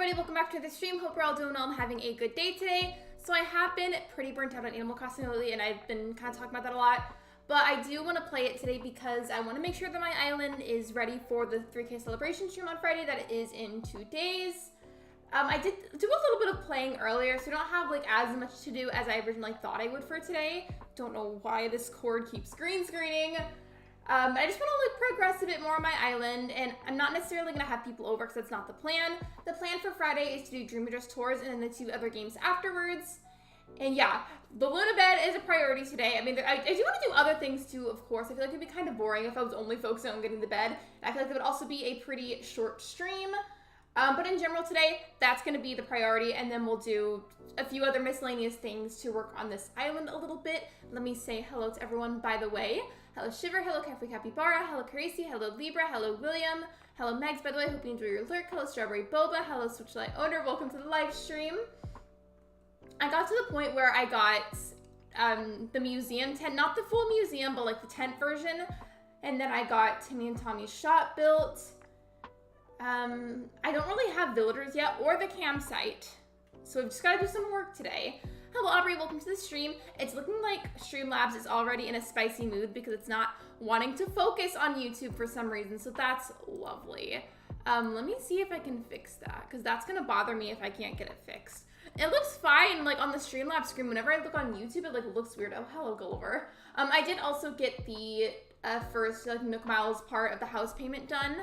everybody, welcome back to the stream. Hope you're all doing well and having a good day today. So I have been pretty burnt out on Animal Crossing lately, and I've been kind of talking about that a lot. But I do want to play it today because I want to make sure that my island is ready for the 3K celebration stream on Friday that it is in 2 days. I did do a little bit of playing earlier, so I don't have like as much to do as I originally thought I would for today. Don't know why this cord keeps green screening. I just want to like progress a bit more on my island, and I'm not necessarily going to have people over because that's not the plan. The plan for Friday is to do Dream Address tours and then the 2 other games afterwards. And yeah, the Luna bed is a priority today. I mean, I do want to do other things too, of course. I feel like it'd be kind of boring if I was only focusing on getting the bed. I feel like it would also be a pretty short stream. But in general today, that's going to be the priority, and then we'll do a few other miscellaneous things to work on this island a little bit. Let me say hello to everyone, by the way. Hello Shiver, hello Cafe Capybara, hello Carisi, hello Libra, hello William, hello Megs, by the way, hope you enjoy your lurk, hello Strawberry Boba, hello Switchlight Owner, welcome to the live stream. I got to the point where I got the museum tent, not the full museum, but like the tent version, and then I got Timmy and Tommy's shop built. I don't really have villagers yet, or the campsite, so I've just got to do some work today. Hello Aubrey, welcome to the stream. It's looking like Streamlabs is already in a spicy mood because it's not wanting to focus on YouTube for some reason, so that's lovely. Let me see if I can fix that, because that's going to bother me if I can't get it fixed. It looks fine, like on the Streamlabs screen. Whenever I look on YouTube, it like looks weird. Oh, hello Gulliver. I did also get the first like Nook Miles part of the house payment done.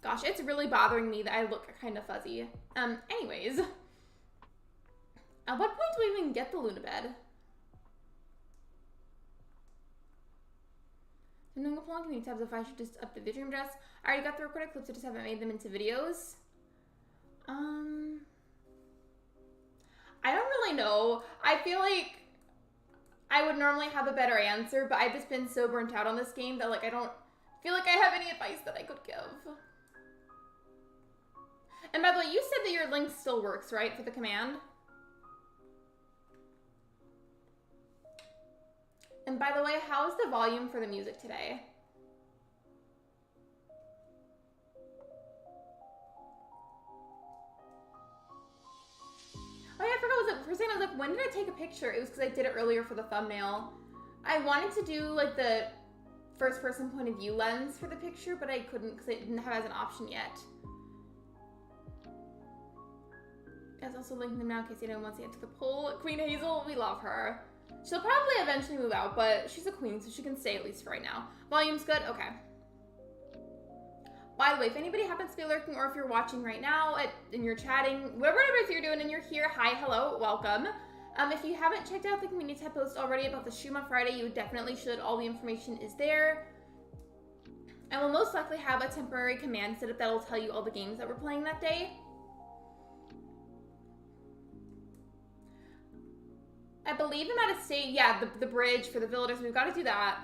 Gosh, it's really bothering me that I look kind of fuzzy. Anyways. At what point do we even get the Luna bed? So no long community tabs if I should just up the video address. I already got the recorded clips, I just haven't made them into videos. I don't really know. I feel like I would normally have a better answer, but I've just been so burnt out on this game that like I don't feel like I have any advice that I could give. And by the way, you said that your link still works, right, for the command? And by the way, how's the volume for the music today? Oh yeah, I forgot. First thing I was like, when did I take a picture? It was because I did it earlier for the thumbnail. I wanted to do like the first person point of view lens for the picture, but I couldn't because I didn't have it as an option yet. Guys, also linking them now in case anyone wants to get to the poll. Queen Hazel, we love her. She'll probably eventually move out, but she's a queen, so she can stay at least for right now. Volume's good? Okay. By the way, if anybody happens to be lurking or if you're watching right now and you're chatting, whatever it is you're doing and you're here, hi, hello, welcome. If you haven't checked out the community tab post already about the stream on Friday, you definitely should. All the information is there. And we'll most likely have a temporary command set up that'll tell you all the games that we're playing that day. I believe I'm out of state. Yeah, the bridge for the villagers. We've got to do that.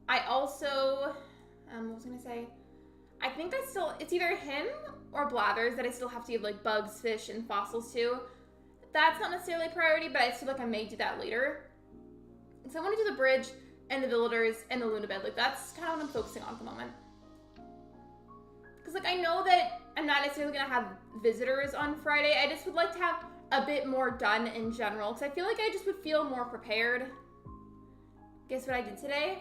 I also, what was I going to say? I think it's either him or Blathers that I still have to give like bugs, fish, and fossils to. That's not necessarily a priority, but I feel like I may do that later. So I want to do the bridge and the villagers and the Luna bed. Like that's kind of what I'm focusing on at the moment. Because like I know that I'm not necessarily going to have visitors on Friday. I just would like to have a bit more done in general, because I feel like I just would feel more prepared. Guess what I did today?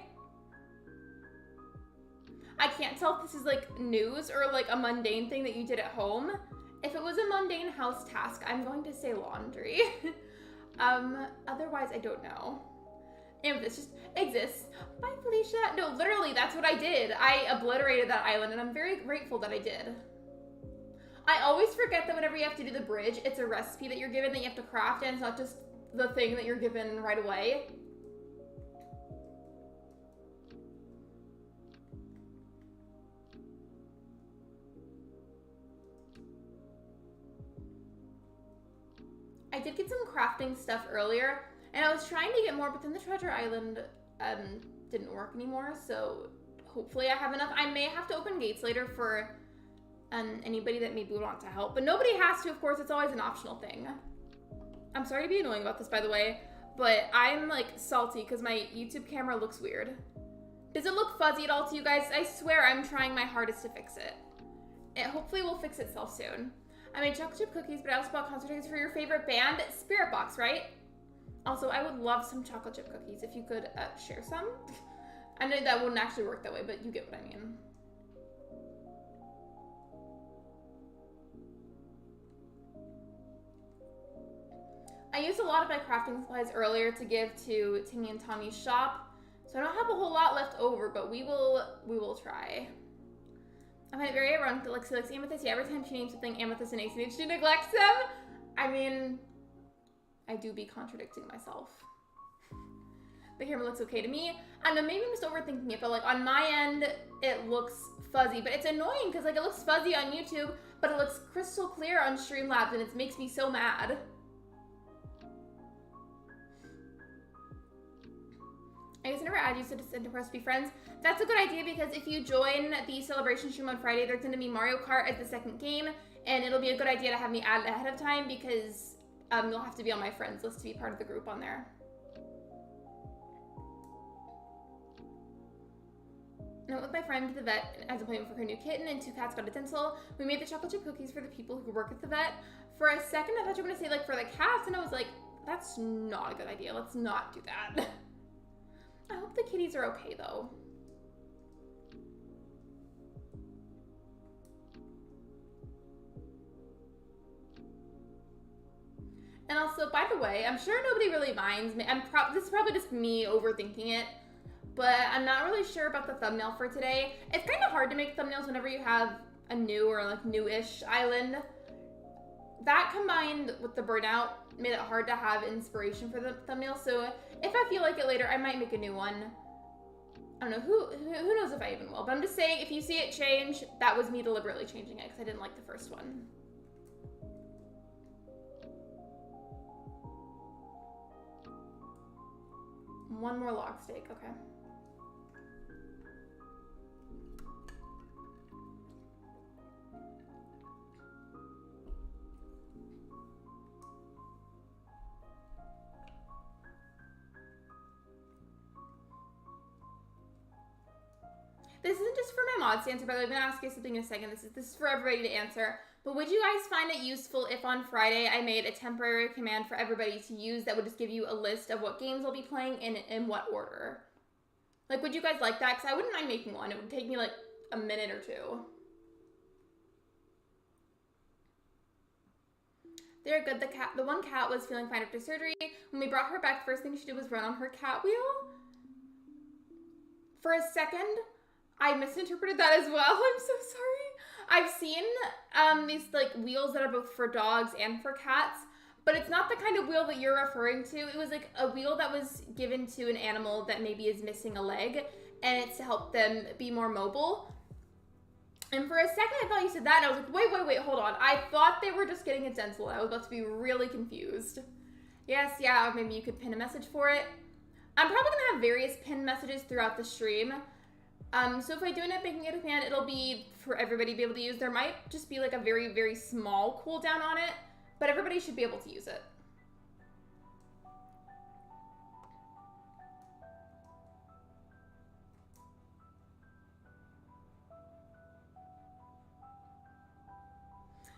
I can't tell if this is like news or like a mundane thing that you did at home. If it was a mundane house task, I'm going to say laundry. Otherwise I don't know. And this just exists. Bye Felicia. No, literally that's what I did. I obliterated that island and I'm very grateful that I did. I always forget that whenever you have to do the bridge, it's a recipe that you're given that you have to craft, and it's not just the thing that you're given right away. I did get some crafting stuff earlier, and I was trying to get more, but then the treasure island didn't work anymore, so hopefully I have enough. I may have to open gates later for anybody that maybe would want to help, but nobody has to, of course. It's always an optional thing. I'm sorry to be annoying about this, by the way, but I'm like salty because my YouTube camera looks weird. Does it look fuzzy at all to you guys? I swear I'm trying my hardest to fix it. It hopefully will fix itself soon. I made chocolate chip cookies, but I also bought concert tickets for your favorite band, Spirit Box, right? Also, I would love some chocolate chip cookies if you could share some. I know that wouldn't actually work that way, but you get what I mean. I used a lot of my crafting supplies earlier to give to Timmy and Tommy's shop, so I don't have a whole lot left over, but we will try. I find it very ironic that Lexi likes Amethyst. Yeah, every time she names something Amethyst and ACNH, she neglects them. I mean, I do be contradicting myself. The camera looks okay to me. I don't know, maybe I'm just overthinking it, but like on my end, it looks fuzzy, but it's annoying because like it looks fuzzy on YouTube, but it looks crystal clear on Streamlabs, and it makes me so mad. I guess I never add you to send to press be friends. That's a good idea because if you join the celebration stream on Friday, there's going to be Mario Kart as the second game, and it'll be a good idea to have me add it ahead of time because you'll have to be on my friends list to be part of the group on there. I went with my friend to the vet as a appointment for her new kitten, and 2 cats got a dental. We made the chocolate chip cookies for the people who work at the vet. For a second, I thought you were going to say like for the cats, and I was like, that's not a good idea. Let's not do that. I hope the kitties are okay though. And also, by the way, I'm sure nobody really minds me. This is probably just me overthinking it, but I'm not really sure about the thumbnail for today. It's kind of hard to make thumbnails whenever you have a new or like new-ish island. That combined with the burnout made it hard to have inspiration for the thumbnail. So if I feel like it later, I might make a new one. I don't know, who knows if I even will. But I'm just saying, if you see it change, that was me deliberately changing it because I didn't like the first one. One more log steak, okay. This isn't just for my mods to answer, by the way. I'm going to ask you something in a second. This is for everybody to answer. But would you guys find it useful if on Friday I made a temporary command for everybody to use that would just give you a list of what games I'll be playing and in what order? Like, would you guys like that? Because I wouldn't mind making one. It would take me like a minute or two. They're good. The one cat was feeling fine after surgery. When we brought her back, the first thing she did was run on her cat wheel. For a second, I misinterpreted that as well. I'm so sorry. I've seen these like wheels that are both for dogs and for cats, but it's not the kind of wheel that you're referring to. It was like a wheel that was given to an animal that maybe is missing a leg, and it's to help them be more mobile. And for a second, I thought you said that, and I was like, wait, hold on. I thought they were just getting a dental. I was about to be really confused. Yes, yeah, or maybe you could pin a message for it. I'm probably gonna have various pinned messages throughout the stream. So if I do end up making it a command, it'll be for everybody to be able to use. There might just be like a very, very small cooldown on it, but everybody should be able to use it.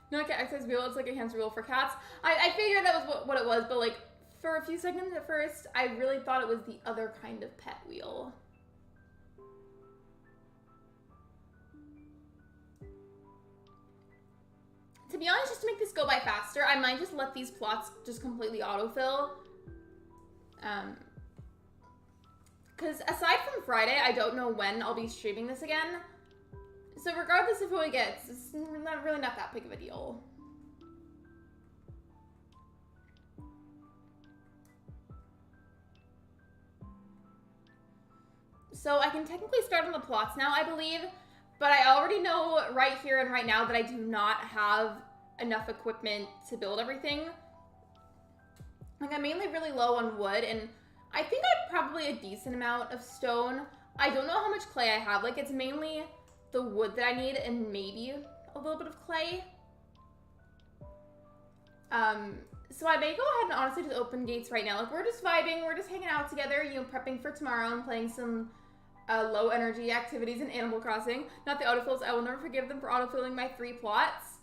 Not a cat exercise wheel, it's like a hamster wheel for cats. I figured that was what it was, but like for a few seconds at first, I really thought it was the other kind of pet wheel. To be honest, just to make this go by faster, I might just let these plots just completely autofill. Because aside from Friday, I don't know when I'll be streaming this again. So regardless of who it gets, it's really not that big of a deal. So I can technically start on the plots now, I believe. But I already know right here and right now that I do not have enough equipment to build everything. Like, I'm mainly really low on wood, and I think I have probably a decent amount of stone. I don't know how much clay I have. Like, it's mainly the wood that I need and maybe a little bit of clay. So I may go ahead and honestly just open gates right now. Like, we're just vibing, we're just hanging out together, you know, prepping for tomorrow and playing some low energy activities in Animal Crossing. Not the autofills. I will never forgive them for autofilling my 3 plots.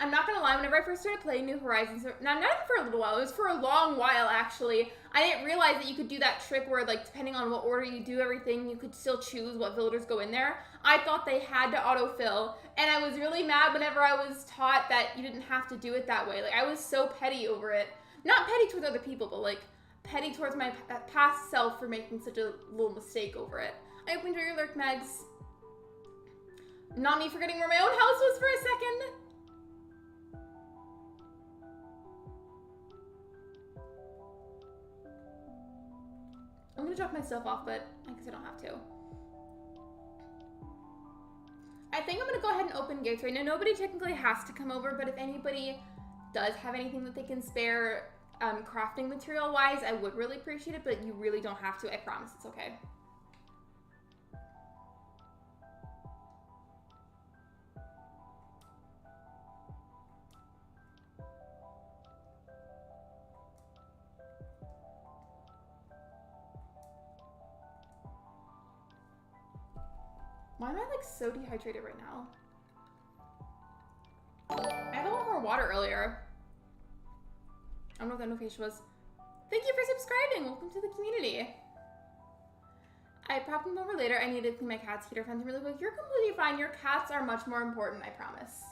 I'm not gonna lie, whenever I first started playing New Horizons, not even for a little while, it was for a long while actually, I didn't realize that you could do that trick where, like, depending on what order you do everything, you could still choose what villagers go in there. I thought they had to autofill, and I was really mad whenever I was taught that you didn't have to do it that way. Like, I was so petty over it. Not petty towards other people, but, like, petty towards my past self for making such a little mistake over it. I hope you enjoy your lurk, Megs. Not me forgetting where my own house was for a second. I'm gonna drop myself off, but I guess I don't have to. I think I'm gonna go ahead and open gates right now. Nobody technically has to come over, but if anybody does have anything that they can spare crafting material wise, I would really appreciate it, but you really don't have to. I promise it's okay. Why am I like so dehydrated right now? I had a lot more water earlier. I don't know what that notification was. Thank you for subscribing. Welcome to the community. I popped them over later. I need to clean my cat's heater fencing really quick. You're completely fine. Your cats are much more important, I promise.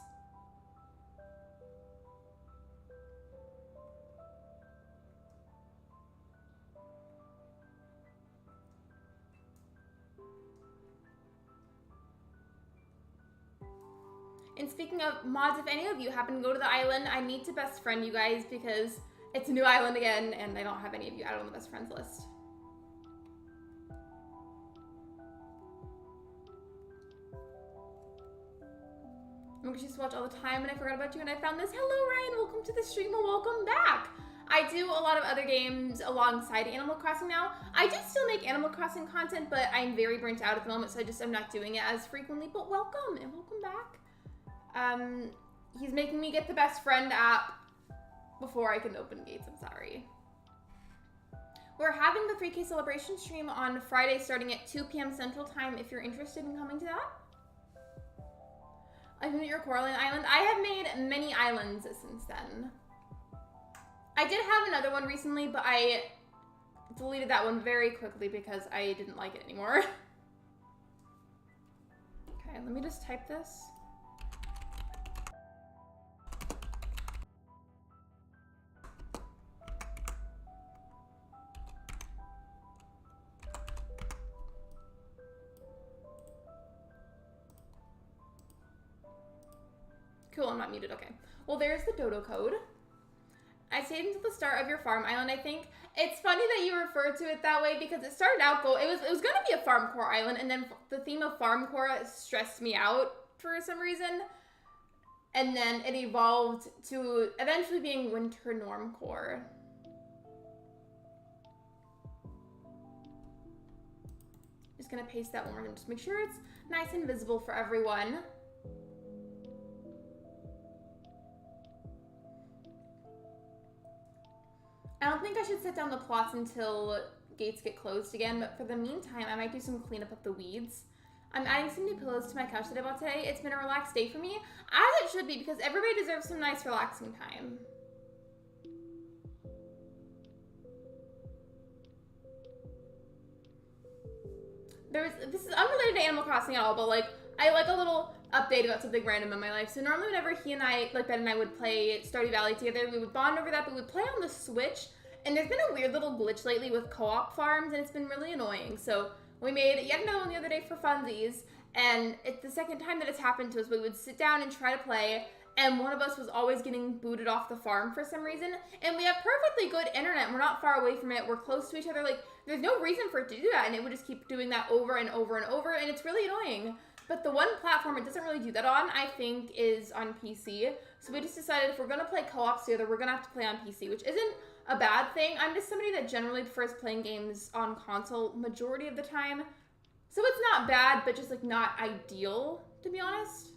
And speaking of mods, if any of you happen to go to the island, I need to best friend you guys because it's a new island again and I don't have any of you added on the best friends list. I used to watch all the time and I forgot about you and I found this. Hello Ryan, welcome to the stream and welcome back. I do a lot of other games alongside Animal Crossing now. I do still make Animal Crossing content, but I'm very burnt out at the moment, so I'm not doing it as frequently, but welcome and welcome back. He's making me get the best friend app before I can open gates, I'm sorry. We're having the 3K celebration stream on Friday starting at 2 p.m. Central Time if you're interested in coming to that. I've been at your Coraline Island. I have made many islands since then. I did have another one recently, but I deleted that one very quickly because I didn't like it anymore. Okay, let me just type this. Cool, I'm not muted, okay. Well, there's the dodo code. I stayed until the start of your farm island, I think. It's funny that you refer to it that way because it started out it was gonna be a farm core island, and then the theme of farm core stressed me out for some reason. And then it evolved to eventually being winter norm core. Just gonna paste that one more time, just make sure it's nice and visible for everyone. I don't think I should set down the plots until gates get closed again, but for the meantime, I might do some cleanup of the weeds. I'm adding some new pillows to my couch that I bought today. It's been a relaxed day for me, as it should be, because everybody deserves some nice relaxing time. This is unrelated to Animal Crossing at all, but like, I like a little update about something random in my life. So normally whenever he and I, like Ben and I would play Stardew Valley together, we would bond over that, but we'd play on the Switch. And there's been a weird little glitch lately with co-op farms, and it's been really annoying. So we made yet another one the other day for funsies, and it's the second time that it's happened to us. We would sit down and try to play, and one of us was always getting booted off the farm for some reason. And we have perfectly good internet, and we're not far away from it. We're close to each other. Like, there's no reason for it to do that, and it would just keep doing that over and over and over, and it's really annoying. But the one platform it doesn't really do that on, I think, is on PC. So we just decided if we're gonna play co-ops together, we're gonna have to play on PC, which isn't a bad thing. I'm just somebody that generally prefers playing games on console majority of the time. So it's not bad, but just like not ideal, to be honest.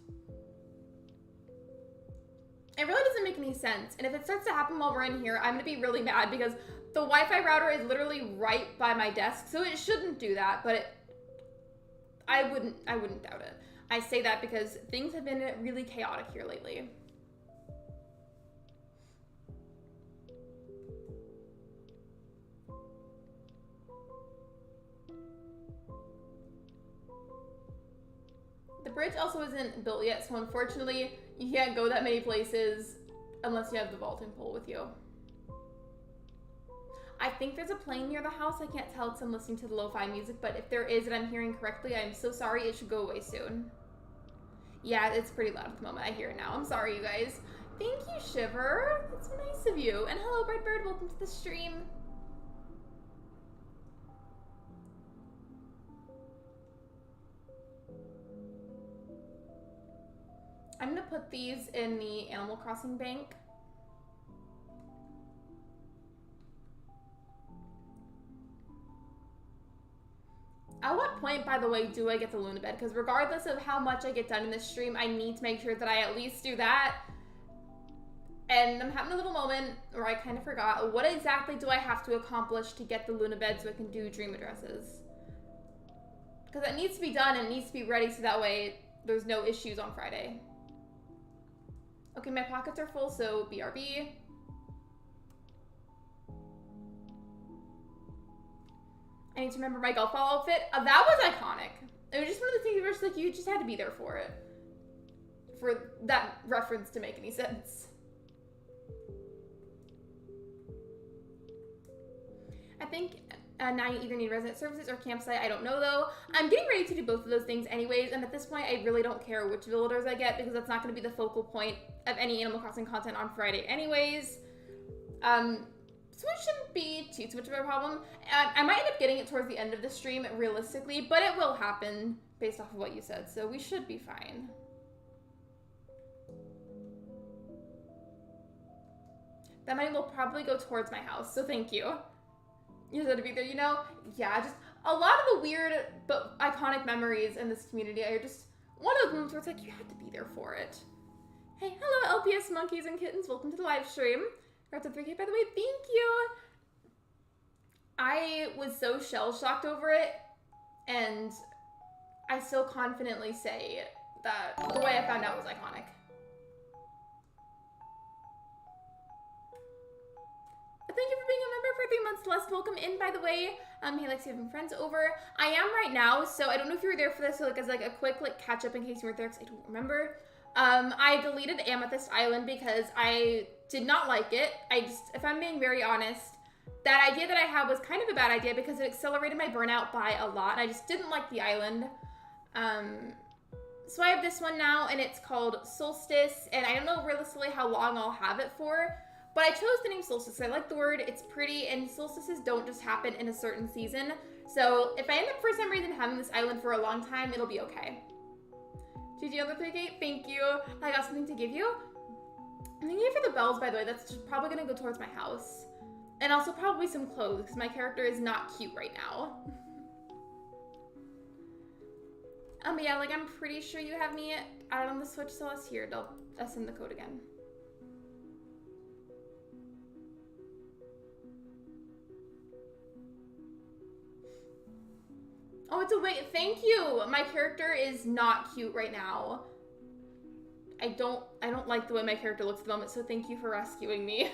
It really doesn't make any sense. And if it starts to happen while we're in here, I'm gonna be really mad because the Wi-Fi router is literally right by my desk. So it shouldn't do that, but I wouldn't doubt it. I say that because things have been really chaotic here lately. The bridge also isn't built yet, so unfortunately, you can't go that many places unless you have the vaulting pole with you. I think there's a plane near the house. I can't tell because I'm listening to the lo-fi music, but if there is and I'm hearing correctly, I'm so sorry. It should go away soon. Yeah, it's pretty loud at the moment. I hear it now. I'm sorry, you guys. Thank you, Shiver. That's so nice of you. And hello, Bird. Welcome to the stream. I'm gonna put these in the Animal Crossing bank. At what point, by the way, do I get the Luna bed? Because regardless of how much I get done in this stream, I need to make sure that I at least do that. And I'm having a little moment where I kind of forgot. What exactly do I have to accomplish to get the Luna bed so I can do dream addresses? Because it needs to be done and it needs to be ready so that way there's no issues on Friday. Okay, my pockets are full, so BRB. I need to remember my golf ball outfit. That was iconic. It was just one of the things where it's like you just had to be there for it. For that reference to make any sense. I think now you either need resident services or campsite. I don't know though. I'm getting ready to do both of those things anyways, and at this point I really don't care which villagers I get because that's not going to be the focal point of any Animal Crossing content on Friday anyways. So it shouldn't be too much of a problem. I might end up getting it towards the end of the stream, realistically, but it will happen based off of what you said, so we should be fine. That money will probably go towards my house, so thank you. You said to be there, you know? Yeah, just a lot of the weird but iconic memories in this community are just one of those moments where it's like, you had to be there for it. Hey, hello LPS monkeys and kittens, welcome to the live stream. Congrats on 3K, by the way. Thank you. I was so shell-shocked over it, and I still confidently say that the way I found out was iconic. Thank you for being a member for 3 months. Celeste, welcome in, by the way. Hey, Lexi, having friends over. I am right now, so I don't know if you were there for this, so like as like a quick catch up in case you weren't there, because I don't remember. I deleted Amethyst Island because I did not like it. If I'm being very honest, that idea that I had was kind of a bad idea because it accelerated my burnout by a lot, and I just didn't like the island. So I have this one now, and it's called Solstice, and I don't know realistically how long I'll have it for, but I chose the name Solstice. I like the word, it's pretty, and solstices don't just happen in a certain season. So if I end up for some reason having this island for a long time, it'll be okay. GG on the 3K, thank you. I got something to give you. Thank you for the bells, by the way. That's just probably gonna go towards my house. And also probably some clothes, because my character is not cute right now. Yeah, like I'm pretty sure you have me out on the Switch, so let's hear it. I'll send the code again. Oh, it's a wait. Thank you. My character is not cute right now. I don't like the way my character looks at the moment, so thank you for rescuing me.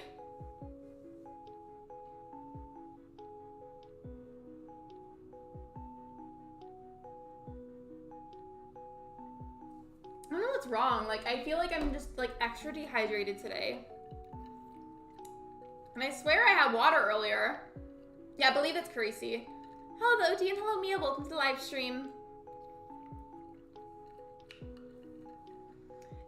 I don't know what's wrong. Like, I feel like I'm just like extra dehydrated today. And I swear I had water earlier. Yeah, I believe it's Carisi. Hello, OG, and hello, Mia. Welcome to the live stream.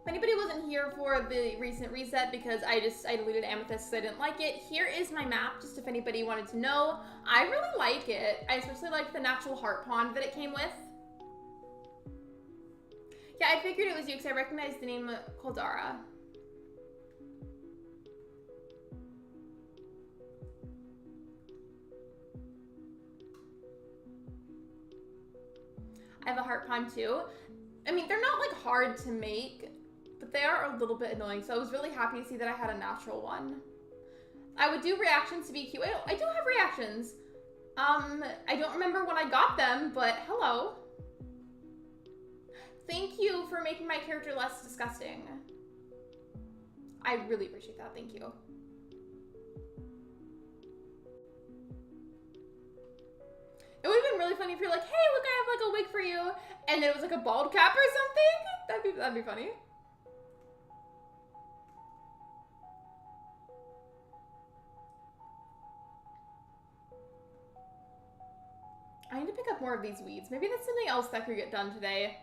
If anybody wasn't here for the recent reset because I deleted Amethyst because I didn't like it, here is my map, just if anybody wanted to know. I really like it. I especially like the natural heart pond that it came with. Yeah, I figured it was you because I recognized the name Koldara. I have a heart pond too. I mean, they're not like hard to make, but they are a little bit annoying. So I was really happy to see that I had a natural one. I would do reactions to be cute. I do have reactions. I don't remember when I got them, but hello. Thank you for making my character less disgusting. I really appreciate that. Thank you. It would have been really really funny if you're like, hey, look, I have like a wig for you, and then it was like a bald cap or something. That'd be funny. I need to pick up more of these weeds. Maybe that's something else that could get done today.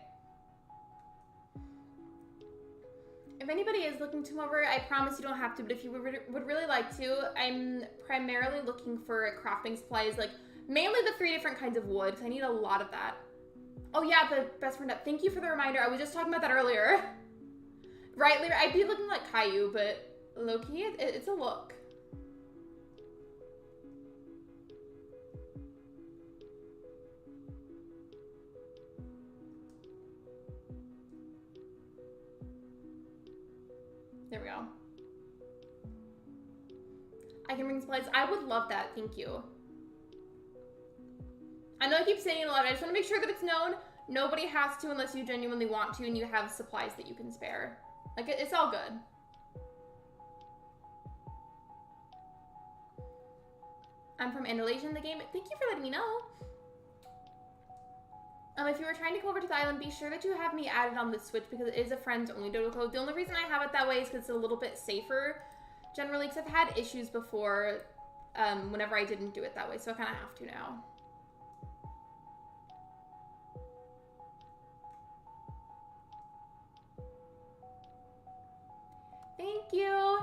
If anybody is looking to come over, I promise you don't have to, but if you would really like to, I'm primarily looking for crafting supplies, like mainly the 3 different kinds of wood, because I need a lot of that. Oh yeah, the best friend up. Thank you for the reminder. I was just talking about that earlier. Right, Lyra? I'd be looking like Caillou, but low-key, it's a look. There we go. I can bring supplies. I would love that. Thank you. I know I keep saying it a lot. I just want to make sure that it's known. Nobody has to unless you genuinely want to and you have supplies that you can spare. Like, it's all good. I'm from Indonesia in the game. Thank you for letting me know. If you were trying to go over to the island, be sure that you have me added on the Switch because it is a friends-only dodo code. The only reason I have it that way is because it's a little bit safer, generally, because I've had issues before whenever I didn't do it that way, so I kind of have to now. Thank you.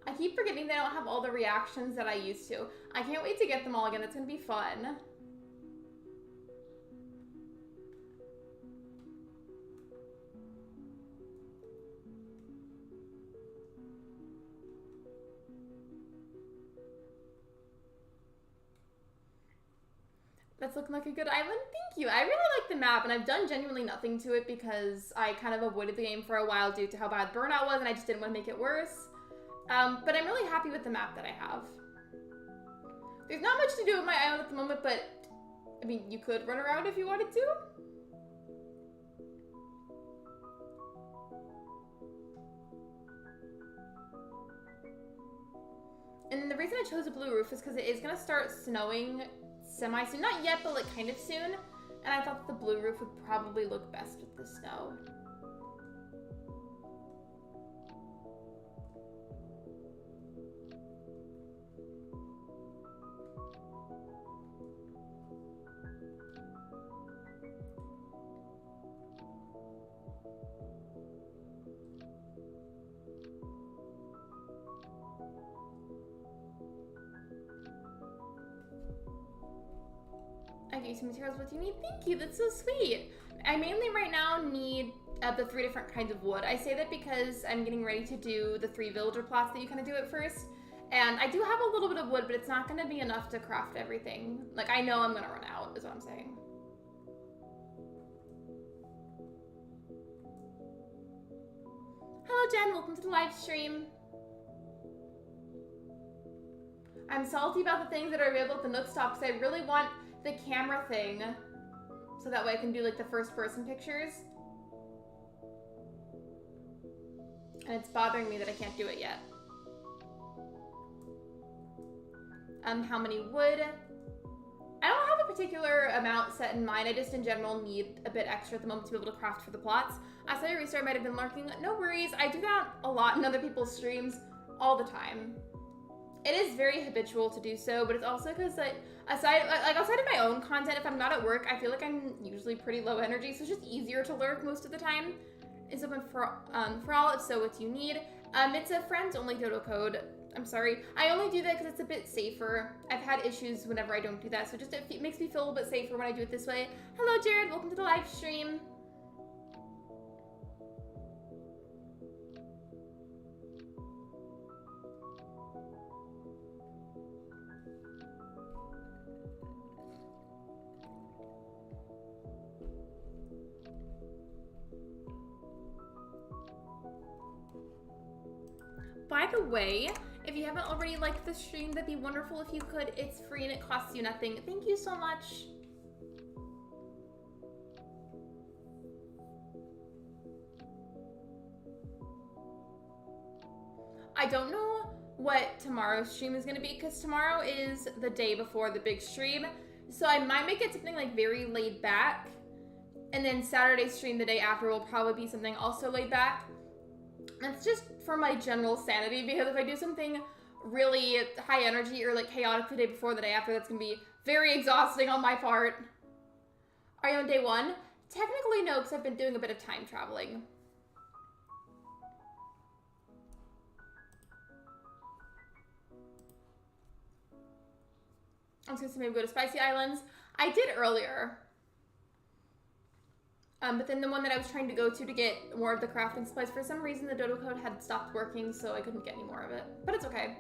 I keep forgetting that I don't have all the reactions that I used to. I can't wait to get them all again. It's going to be fun. That's looking like a good island. Thank you. I really like the map, and I've done genuinely nothing to it because I kind of avoided the game for a while due to how bad burnout was, and I just didn't want to make it worse. But I'm really happy with the map that I have. There's not much to do with my island at the moment, but I mean, you could run around if you wanted to. And the reason I chose a blue roof is because it is going to start snowing semi-soon. Not yet, but like kind of soon. And I thought the blue roof would probably look best with the snow. I gave you some materials. What do you need? Thank you. That's so sweet. I mainly right now need the 3 different kinds of wood. I say that because I'm getting ready to do the 3 villager plots that you kind of do at first. And I do have a little bit of wood, but it's not going to be enough to craft everything. Like, I know I'm going to run out, is what I'm saying. Hello, Jen. Welcome to the live stream. I'm salty about the things that are available at the Nook Stop because I really want the camera thing so that way I can do like the first person pictures. And it's bothering me that I can't do it yet. How many wood? I don't have a particular amount set in mind. I just in general need a bit extra at the moment to be able to craft for the plots. I saw your restart might have been lurking. No worries. I do that a lot in other people's streams all the time. It is very habitual to do so, but it's also because like outside of my own content, if I'm not at work, I feel like I'm usually pretty low energy, so it's just easier to lurk most of the time. It's open for all, if so what you need. It's a friends only dodo code. I'm sorry. I only do that because it's a bit safer. I've had issues whenever I don't do that, so just it makes me feel a little bit safer when I do it this way. Hello, Jared. Welcome to the live stream. By the way, if you haven't already liked the stream, that'd be wonderful if you could. It's free and it costs you nothing. Thank you so much. I don't know what tomorrow's stream is going to be, because tomorrow is the day before the big stream. So I might make it something like very laid back. And then Saturday's stream the day after will probably be something also laid back. That's just for my general sanity, because if I do something really high energy or like chaotic the day before, the day after, that's going to be very exhausting on my part. Are you on day 1? Technically no, because I've been doing a bit of time traveling. I was going to say maybe go to Spicy Islands. I did earlier. But then the one that I was trying to go to get more of the crafting supplies, for some reason the dodo code had stopped working, so I couldn't get any more of it. But it's okay.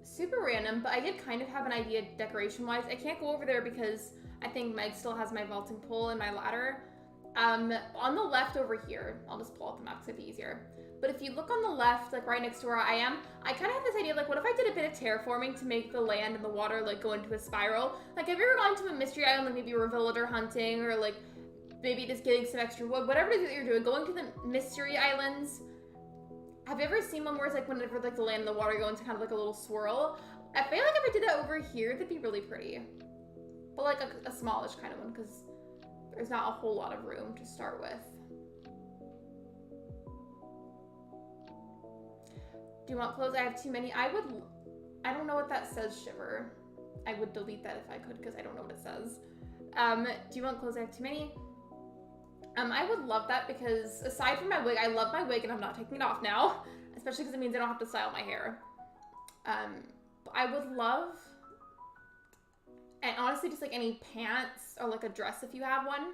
Super random, but I did kind of have an idea decoration-wise. I can't go over there because I think Meg still has my vaulting pole and my ladder. On the left over here, I'll just pull out the map because it'd be easier. But if you look on the left, like right next to where I am, I kind of have this idea, like, what if I did a bit of terraforming to make the land and the water, like, go into a spiral? Like, have you ever gone to a mystery island, like maybe you were villager hunting, or like maybe just getting some extra wood, whatever it is that you're doing, going to the mystery islands? Have you ever seen one where it's like whenever like the land and the water go into kind of like a little swirl? I feel like if I did that over here, that'd be really pretty. But like a smallish kind of one, because there's not a whole lot of room to start with. Do you want clothes? I have too many. I don't know what that says, Shiver. I would delete that if I could, because I don't know what it says. Do you want clothes? I have too many. I would love that, because aside from my wig, I love my wig and I'm not taking it off now, especially because it means I don't have to style my hair. But I would love, and honestly, just like any pants or like a dress if you have one.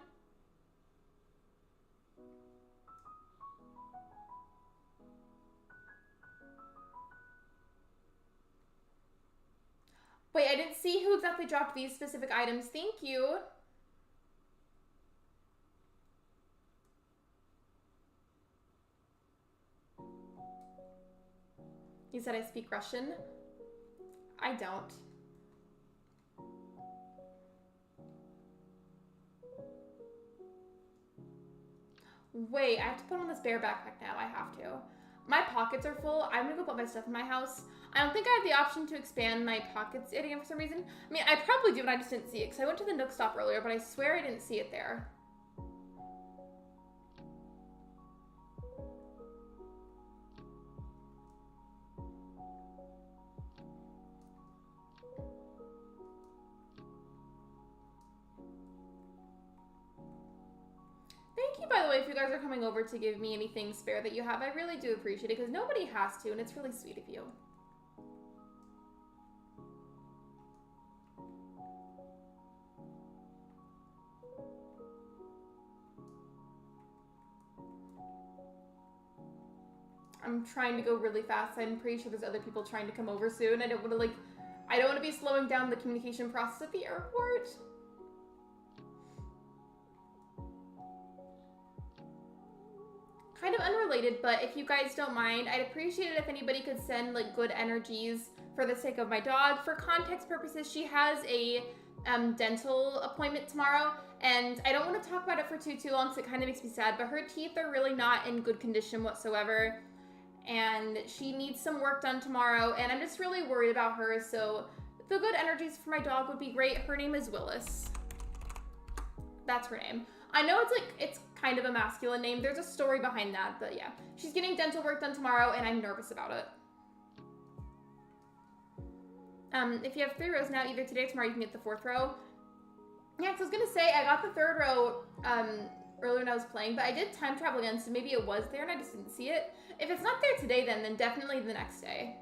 Wait, I didn't see who exactly dropped these specific items. Thank you. You said I speak Russian? I don't. Wait, I have to put on this bear backpack now. I have to. My pockets are full. I'm gonna go put my stuff in my house. I don't think I have the option to expand my pockets yet again for some reason. I mean, I probably do, and I just didn't see it, because I went to the Nook stop earlier, but I swear I didn't see it there. Thank you, by the way, if you guys are coming over to give me anything spare that you have. I really do appreciate it, because nobody has to, and it's really sweet of you. I'm trying to go really fast. I'm pretty sure there's other people trying to come over soon. I don't want to be slowing down the communication process at the airport. Kind of unrelated, but if you guys don't mind, I'd appreciate it if anybody could send like good energies for the sake of my dog. For context purposes, she has a dental appointment tomorrow, and I don't want to talk about it for too long because it kind of makes me sad, but her teeth are really not in good condition whatsoever, and she needs some work done tomorrow, and I'm just really worried about her, so the good energies for my dog would be great. Her name is Willis. That's her name. I know it's kind of a masculine name. There's a story behind that, but yeah. She's getting dental work done tomorrow, and I'm nervous about it. If you have 3 rows now, either today or tomorrow, you can get the 4th row. Yeah, because I was going to say, I got the 3rd row earlier when I was playing, but I did time travel again, so maybe it was there and I just didn't see it. If it's not there today, then definitely the next day.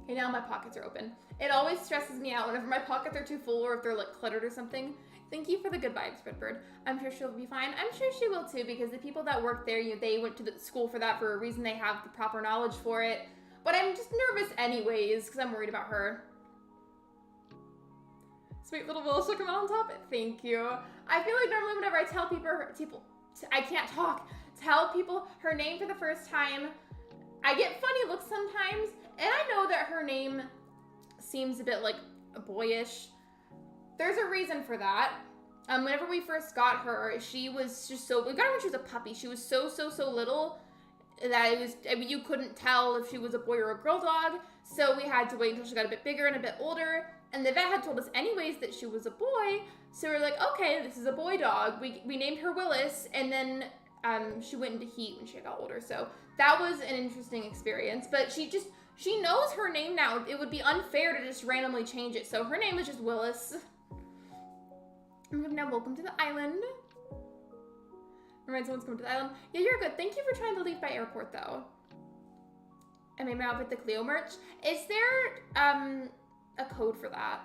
Okay, now my pockets are open. It always stresses me out whenever my pockets are too full or if they're like cluttered or something. Thank you for the good vibes, Redbird. I'm sure she'll be fine. I'm sure she will too, because the people that work there, they went to the school for that for a reason. They have the proper knowledge for it. But I'm just nervous anyways, because I'm worried about her. Sweet little Willis will come out on top. Thank you. I feel like normally whenever I tell people, I can't talk, tell people her name for the first time, I get funny looks sometimes, and I know that her name seems a bit like boyish. There's a reason for that. Whenever we first got her, she was just so, we got her when she was a puppy. She was so little that it was, I mean, you couldn't tell if she was a boy or a girl dog. So we had to wait until she got a bit bigger and a bit older. And the vet had told us anyways that she was a boy. So we're like, okay, this is a boy dog. We named her Willis, and then she went into heat when she got older. So that was an interesting experience. But she knows her name now. It would be unfair to just randomly change it. So her name is just Willis. Now, welcome to the island. Remind someone's coming to the island. Yeah, you're good. Thank you for trying to leave by airport, though. I made my outfit the Cleo merch. Is there, a code for that?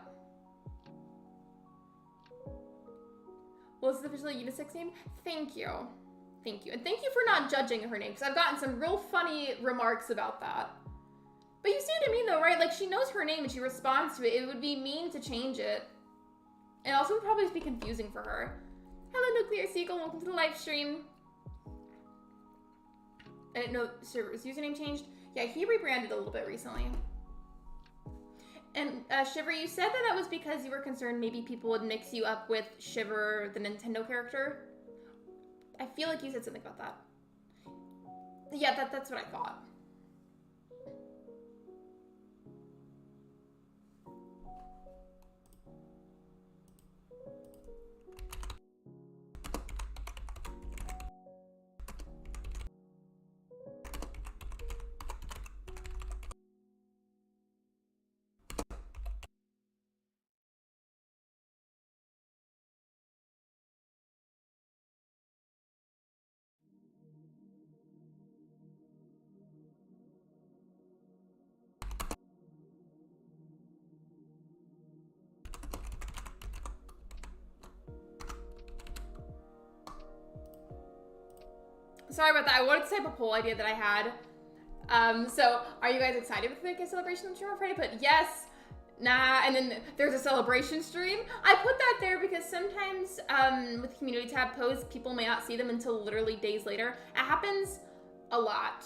Well, is it officially a unisex name? Thank you. Thank you. And thank you for not judging her name, because I've gotten some real funny remarks about that. But you see what I mean, though, right? Like, she knows her name and she responds to it. It would be mean to change it. And also would probably just be confusing for her. Hello, Nuclear Seagull. Welcome to the live stream. I didn't know his username changed. Yeah, he rebranded a little bit recently. And Shiver, you said that was because you were concerned maybe people would mix you up with Shiver, the Nintendo character. I feel like you said something about that. Yeah, that's what I thought. Sorry about that. I wanted to type a poll idea that I had. So, are you guys excited for the celebration stream on Friday? Put yes, nah, and then there's a celebration stream. I put that there because sometimes with community tab posts, people may not see them until literally days later. It happens a lot.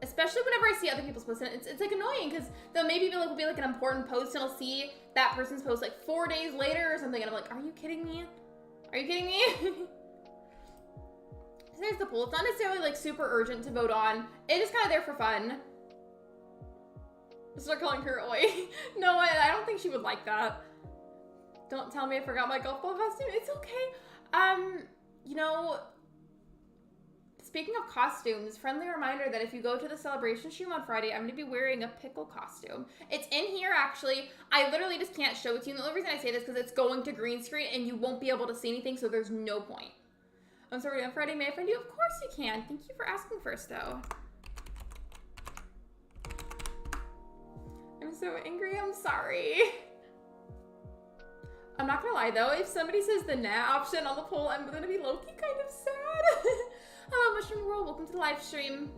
Especially whenever I see other people's posts, and it's like annoying because they'll maybe will be like an important post and I'll see that person's post like 4 days later or something, and I'm like, are you kidding me? Are you kidding me? There's the poll. It's not necessarily like super urgent to vote on. It is kind of there for fun. Start calling her Oi. No, I don't think she would like that. Don't tell me I forgot my golf ball costume. It's okay. You know, speaking of costumes, friendly reminder that if you go to the celebration stream on Friday, I'm going to be wearing a pickle costume. It's in here, actually. I literally just can't show it to you. And the only reason I say this is because it's going to green screen and you won't be able to see anything, so there's no point. I'm sorry, on Friday, may I friend you? Of course you can. Thank you for asking first, though. I'm so angry. I'm sorry. I'm not gonna lie, though. If somebody says the nah option on the poll, I'm gonna be low-key kind of sad. Hello, Mushroom World. Welcome to the live stream.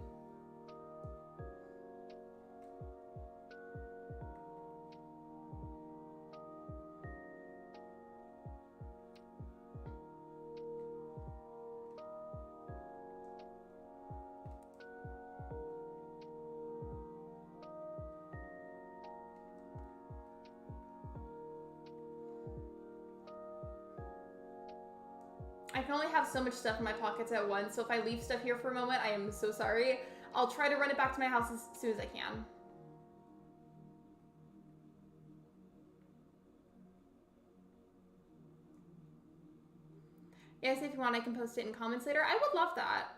I can only have so much stuff in my pockets at once, so if I leave stuff here for a moment, I am so sorry. I'll try to run it back to my house as soon as I can. Yes, if you want, I can post it in comments later. I would love that.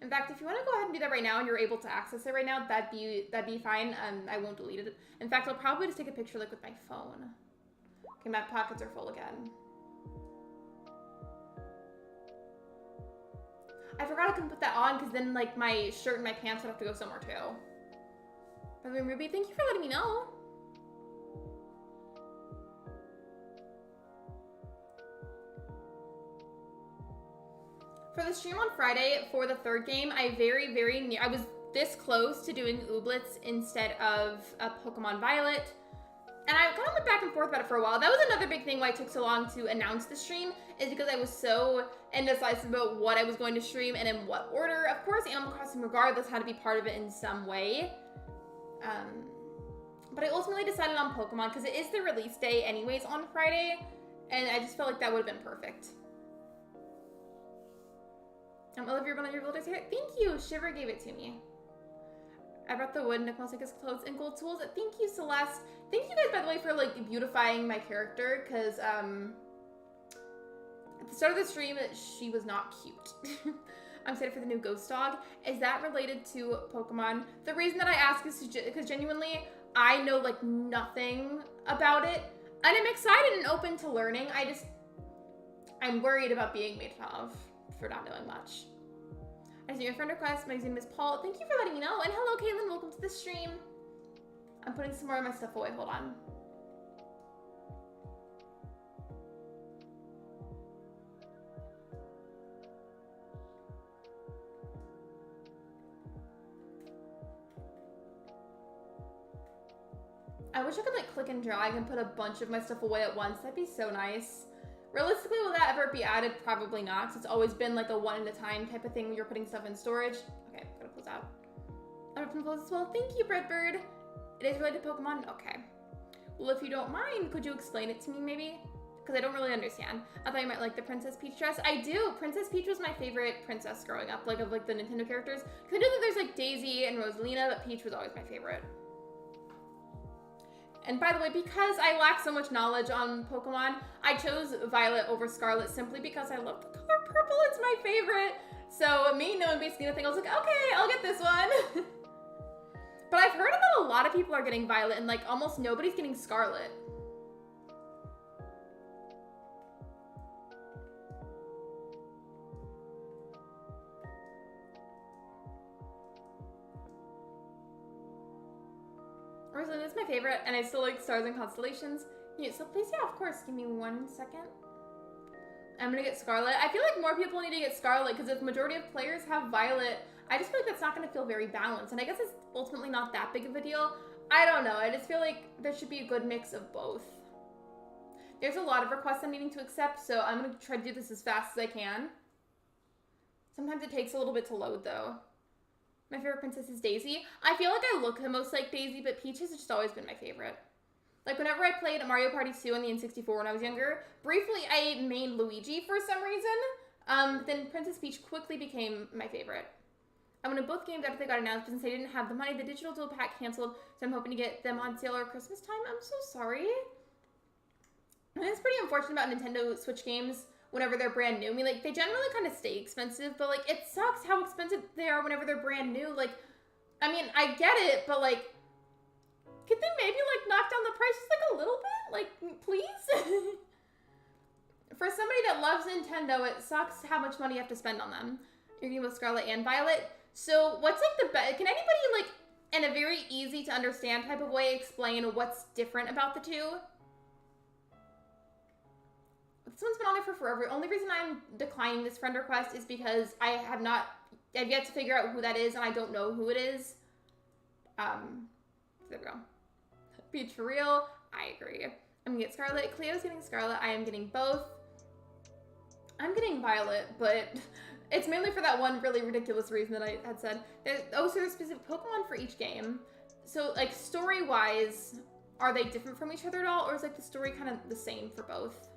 In fact, if you want to go ahead and do that right now and you're able to access it right now, that'd be fine. I won't delete it. In fact, I'll probably just take a picture like with my phone. Okay, my pockets are full again. I forgot I couldn't put that on because then like my shirt and my pants would have to go somewhere too. By the way, Ruby, thank you for letting me know. For the stream on Friday, for the third game, I I was this close to doing Ooblets instead of Pokemon Violet. And I kind of went back and forth about it for a while. That was another big thing why it took so long to announce the stream, is because I was so indecisive about what I was going to stream and in what order. Of course, Animal Crossing regardless had to be part of it in some way. But I ultimately decided on Pokemon because it is the release day anyways on Friday, and I just felt like that would have been perfect. I love your one of your villagers here. Thank you. Shiver gave it to me. I brought the wood, Nick wants to get his clothes and gold tools. Thank you, Celeste. Thank you guys, by the way, for like beautifying my character, because at the start of the stream, she was not cute. I'm excited for the new ghost dog. Is that related to Pokemon? The reason that I ask is because genuinely, I know like nothing about it, and I'm excited and open to learning. I'm worried about being made fun of for not knowing much. I see your friend request. My name is Paul. Thank you for letting me know. And hello, Caitlin. Welcome to the stream. I'm putting some more of my stuff away. Hold on. I wish I could like click and drag and put a bunch of my stuff away at once. That'd be so nice. Realistically, will that ever be added? Probably not. It's always been like a one at a time type of thing when you're putting stuff in storage. Okay, gotta close out. I'm gonna close as well. Thank you, Breadbird. It is related to Pokemon? Okay. Well, if you don't mind, could you explain it to me maybe? Because I don't really understand. I thought you might like the Princess Peach dress. I do. Princess Peach was my favorite princess growing up, like of like the Nintendo characters. Because I know that there's like Daisy and Rosalina, but Peach was always my favorite. And by the way, because I lack so much knowledge on Pokemon, I chose Violet over Scarlet simply because I love the color purple. It's my favorite. So me knowing basically nothing, I was like, okay, I'll get this one. But I've heard that a lot of people are getting Violet and like almost nobody's getting Scarlet. Rosalina is my favorite, and I still like Stars and Constellations. Yeah, so please, yeah, of course, give me 1 second. I'm gonna get Scarlet. I feel like more people need to get Scarlet, because if the majority of players have Violet, I just feel like that's not gonna feel very balanced, and I guess it's ultimately not that big of a deal. I don't know, I just feel like there should be a good mix of both. There's a lot of requests I'm needing to accept, so I'm gonna try to do this as fast as I can. Sometimes it takes a little bit to load, though. My favorite princess is Daisy. I feel like I look the most like Daisy, but Peach has just always been my favorite. Like, whenever I played Mario Party 2 on the N64 when I was younger, briefly I mained Luigi for some reason. Then Princess Peach quickly became my favorite. I wanted both games after they got announced, but since I didn't have the money, the digital dual pack canceled, so I'm hoping to get them on sale or Christmas time. I'm so sorry. And it's pretty unfortunate about Nintendo Switch games whenever they're brand new. I mean, like, they generally kind of stay expensive, but, like, it sucks how expensive they are whenever they're brand new. Like, I mean, I get it, but, like, could they maybe, like, knock down the prices, like, a little bit? Like, please? For somebody that loves Nintendo, it sucks how much money you have to spend on them. You're getting with Scarlet and Violet. So, what's, like, the best? Can anybody, like, in a very easy to understand type of way explain what's different about the two? This one's been on there for forever. The only reason I'm declining this friend request is because I've yet to figure out who that is, and I don't know who it is. There we go. Peach for real. I agree. I'm gonna get Scarlet. Cleo's getting Scarlet. I am getting both. I'm getting Violet, but it's mainly for that one really ridiculous reason that I had said. So there's specific Pokemon for each game. So, like, story-wise, are they different from each other at all, or is, like, the story kind of the same for both?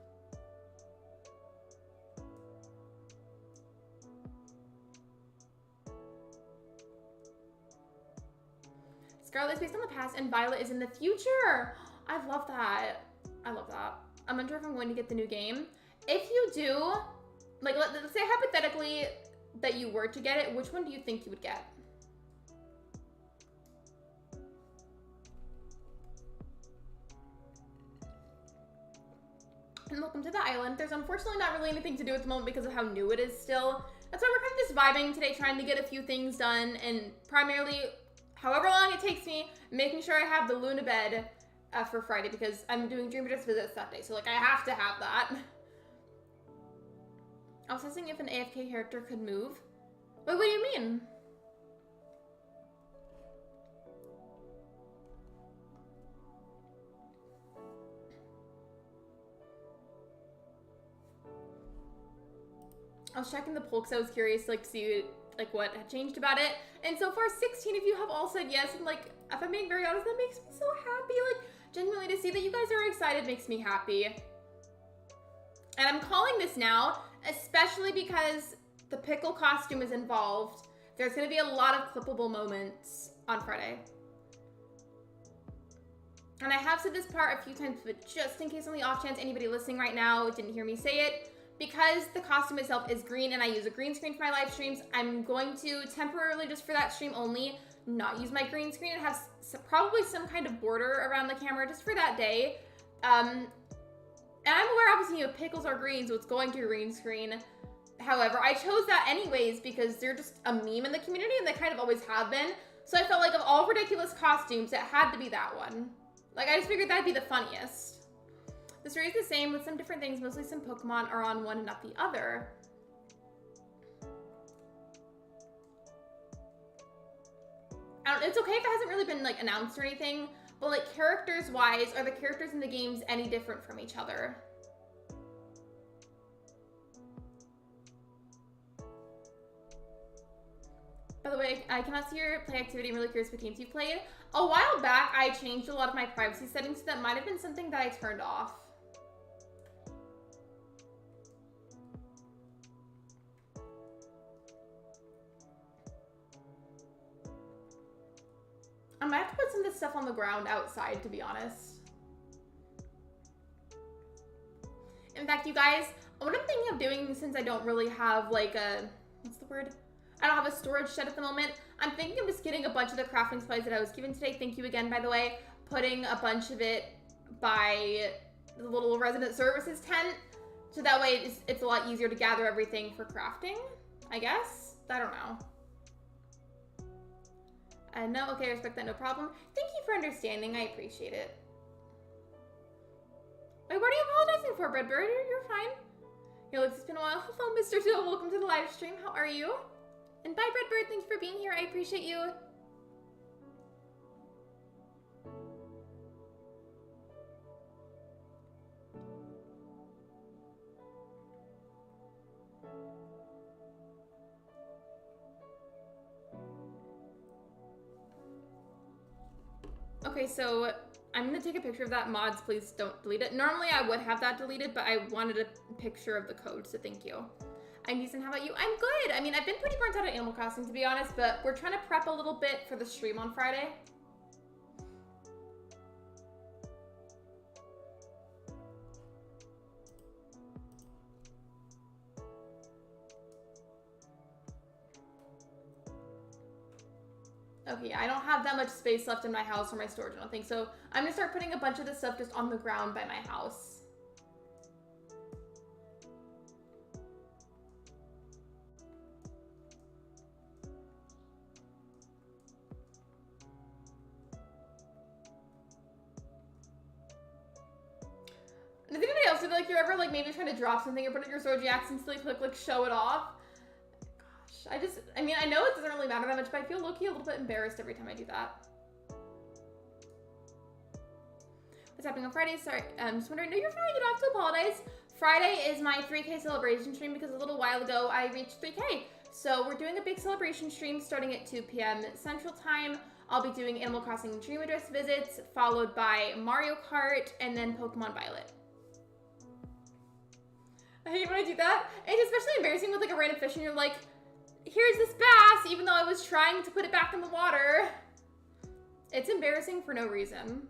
Scarlet is based on the past, and Violet is in the future. I love that. I love that. I'm not sure if I'm going to get the new game. If you do, like, let's say hypothetically that you were to get it, which one do you think you would get? And welcome to the island. There's unfortunately not really anything to do at the moment because of how new it is still. That's why we're kind of just vibing today, trying to get a few things done, and primarily, however long it takes me, making sure I have the Luna bed for Friday, because I'm doing Dream Visits that day, so, like, I have to have that. I was asking if an AFK character could move. Wait, what do you mean? I was checking the poll because I was curious, like, see, like, what had changed about it. And so far, 16 of you have all said yes. And, like, if I'm being very honest, that makes me so happy. Like, genuinely, to see that you guys are excited makes me happy. And I'm calling this now, especially because the pickle costume is involved. There's going to be a lot of clippable moments on Friday. And I have said this part a few times, but just in case on the off chance anybody listening right now didn't hear me say it, because the costume itself is green and I use a green screen for my live streams, I'm going to temporarily, just for that stream only, not use my green screen and have probably some kind of border around the camera just for that day. And I'm aware, obviously, you know, pickles are green, so it's going to green screen. However, I chose that anyways because they're just a meme in the community and they kind of always have been. So I felt like of all ridiculous costumes, it had to be that one. Like, I just figured that'd be the funniest. The story is the same with some different things. Mostly some Pokemon are on one and not the other. It's okay if it hasn't really been, like, announced or anything, but, like, characters-wise, are the characters in the games any different from each other? By the way, I cannot see your play activity. I'm really curious what games you played. A while back, I changed a lot of my privacy settings, so that might have been something that I turned off. I might have to put some of this stuff on the ground outside, to be honest. In fact, you guys, what I'm thinking of doing, since I don't really have, like, a... what's the word? I don't have a storage shed at the moment. I'm thinking of just getting a bunch of the crafting supplies that I was given today. Thank you again, by the way. Putting a bunch of it by the little resident services tent. So that way it's a lot easier to gather everything for crafting, I guess. I don't know. No, okay, I respect that, no problem. Thank you for understanding, I appreciate it. Wait, what are you apologizing for, Breadbird? You're fine. Yo, it's been a while. Hello, Mr. Duel, welcome to the live stream. How are you? And bye, Breadbird, thanks for being here, I appreciate you. Okay, so I'm gonna take a picture of that. Mods, please don't delete it. Normally I would have that deleted, but I wanted a picture of the code, so thank you. I'm decent, how about you? I'm good. I mean, I've been pretty burnt out at Animal Crossing, to be honest, but we're trying to prep a little bit for the stream on Friday. Okay, I don't have that much space left in my house for my storage, I don't think. So I'm gonna start putting a bunch of this stuff just on the ground by my house. Does anybody else feel like you're ever like maybe trying to drop something or put it in your Zodiac and still click like show it off? I mean, I know it doesn't really matter that much, but I feel low-key a little bit embarrassed every time I do that. What's happening on Friday? Sorry, I'm just wondering. No, you're fine. You don't have to apologize. Friday is my 3K celebration stream because a little while ago I reached 3K. So we're doing a big celebration stream starting at 2 p.m. Central Time. I'll be doing Animal Crossing Dream Address visits, followed by Mario Kart, and then Pokemon Violet. I hate when I do that. And it's especially embarrassing with like a random fish and you're like, here's this bass, even though I was trying to put it back in the water. It's embarrassing for no reason.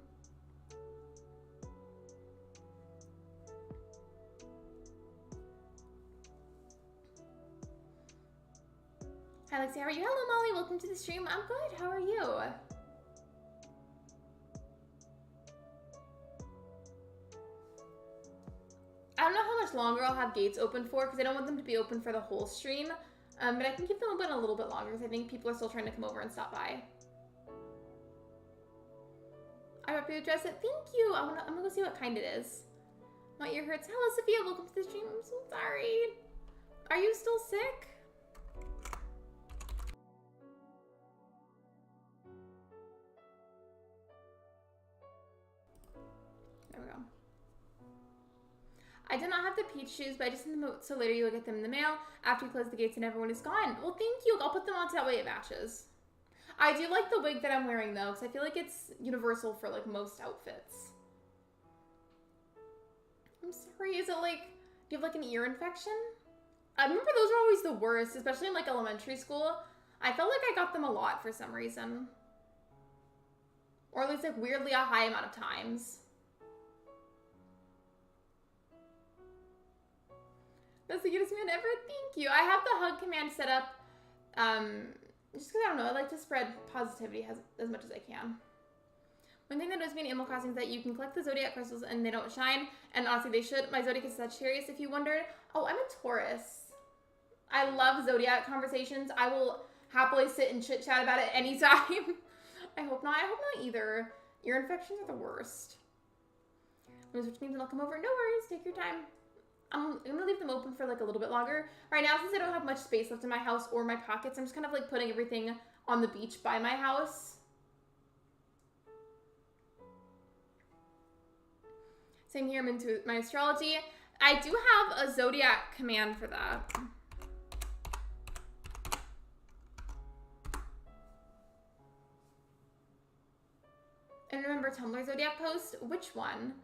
Hi, Lexi, how are you? Hello, Molly, welcome to the stream. I'm good, how are you? I don't know how much longer I'll have gates open for because I don't want them to be open for the whole stream. But I can keep them open a little bit longer because I think people are still trying to come over and stop by. I hope you address it. Thank you. I'm gonna go see what kind it is. My ear hurts. Hello, Sophia. Welcome to the stream. I'm so sorry. Are you still sick? There we go. I did not have the peach shoes, but I just sent them out so later you'll get them in the mail after you close the gates and everyone is gone. Well, thank you. I'll put them on so that way it matches. I do like the wig that I'm wearing though, because I feel like it's universal for like most outfits. I'm sorry, is it like, do you have like an ear infection? I remember those were always the worst, especially in like elementary school. I felt like I got them a lot for some reason. Or at least like weirdly a high amount of times. That's the cutest man ever, thank you. I have the hug command set up, just because I don't know, I like to spread positivity as much as I can. One thing that knows me in Animal Crossing is that you can collect the Zodiac crystals and they don't shine, and honestly they should. My Zodiac is Sagittarius if you wondered. Oh, I'm a Taurus. I love Zodiac conversations. I will happily sit and chit chat about it anytime. I hope not either. Ear infections are the worst. Which means I'll come over. No worries, take your time. I'm gonna leave them open for like a little bit longer. Right now, since I don't have much space left in my house or my pockets, I'm just kind of like putting everything on the beach by my house. Same here, I'm into my astrology. I do have a Zodiac command for that. And remember Tumblr Zodiac post? Which one?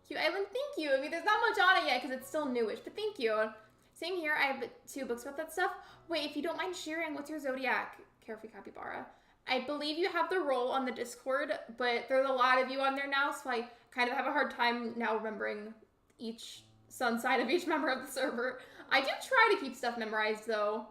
Cute Island, thank you. I mean, there's not much on it yet because it's still newish, but thank you. Same here, I have 2 books about that stuff. Wait, if you don't mind sharing, what's your Zodiac? Carefree Capybara. I believe you have the role on the Discord, but there's a lot of you on there now, so I kind of have a hard time now remembering each sun sign of each member of the server. I do try to keep stuff memorized, though.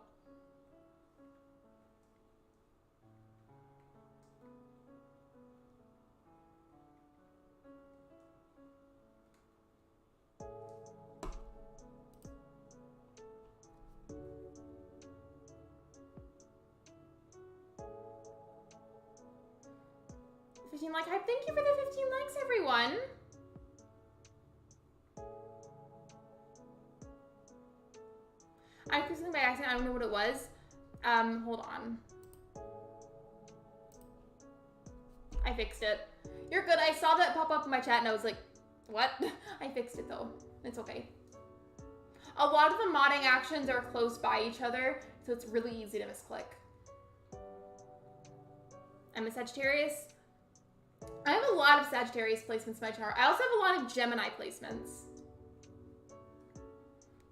Like, I thank you for the 15 likes, everyone. I clicked something by accident. I don't know what it was. Hold on. I fixed it. You're good. I saw that pop up in my chat and I was like, what? I fixed it though. It's okay. A lot of the modding actions are close by each other, so it's really easy to misclick. I'm a Sagittarius. I have a lot of Sagittarius placements in my chart. I also have a lot of Gemini placements.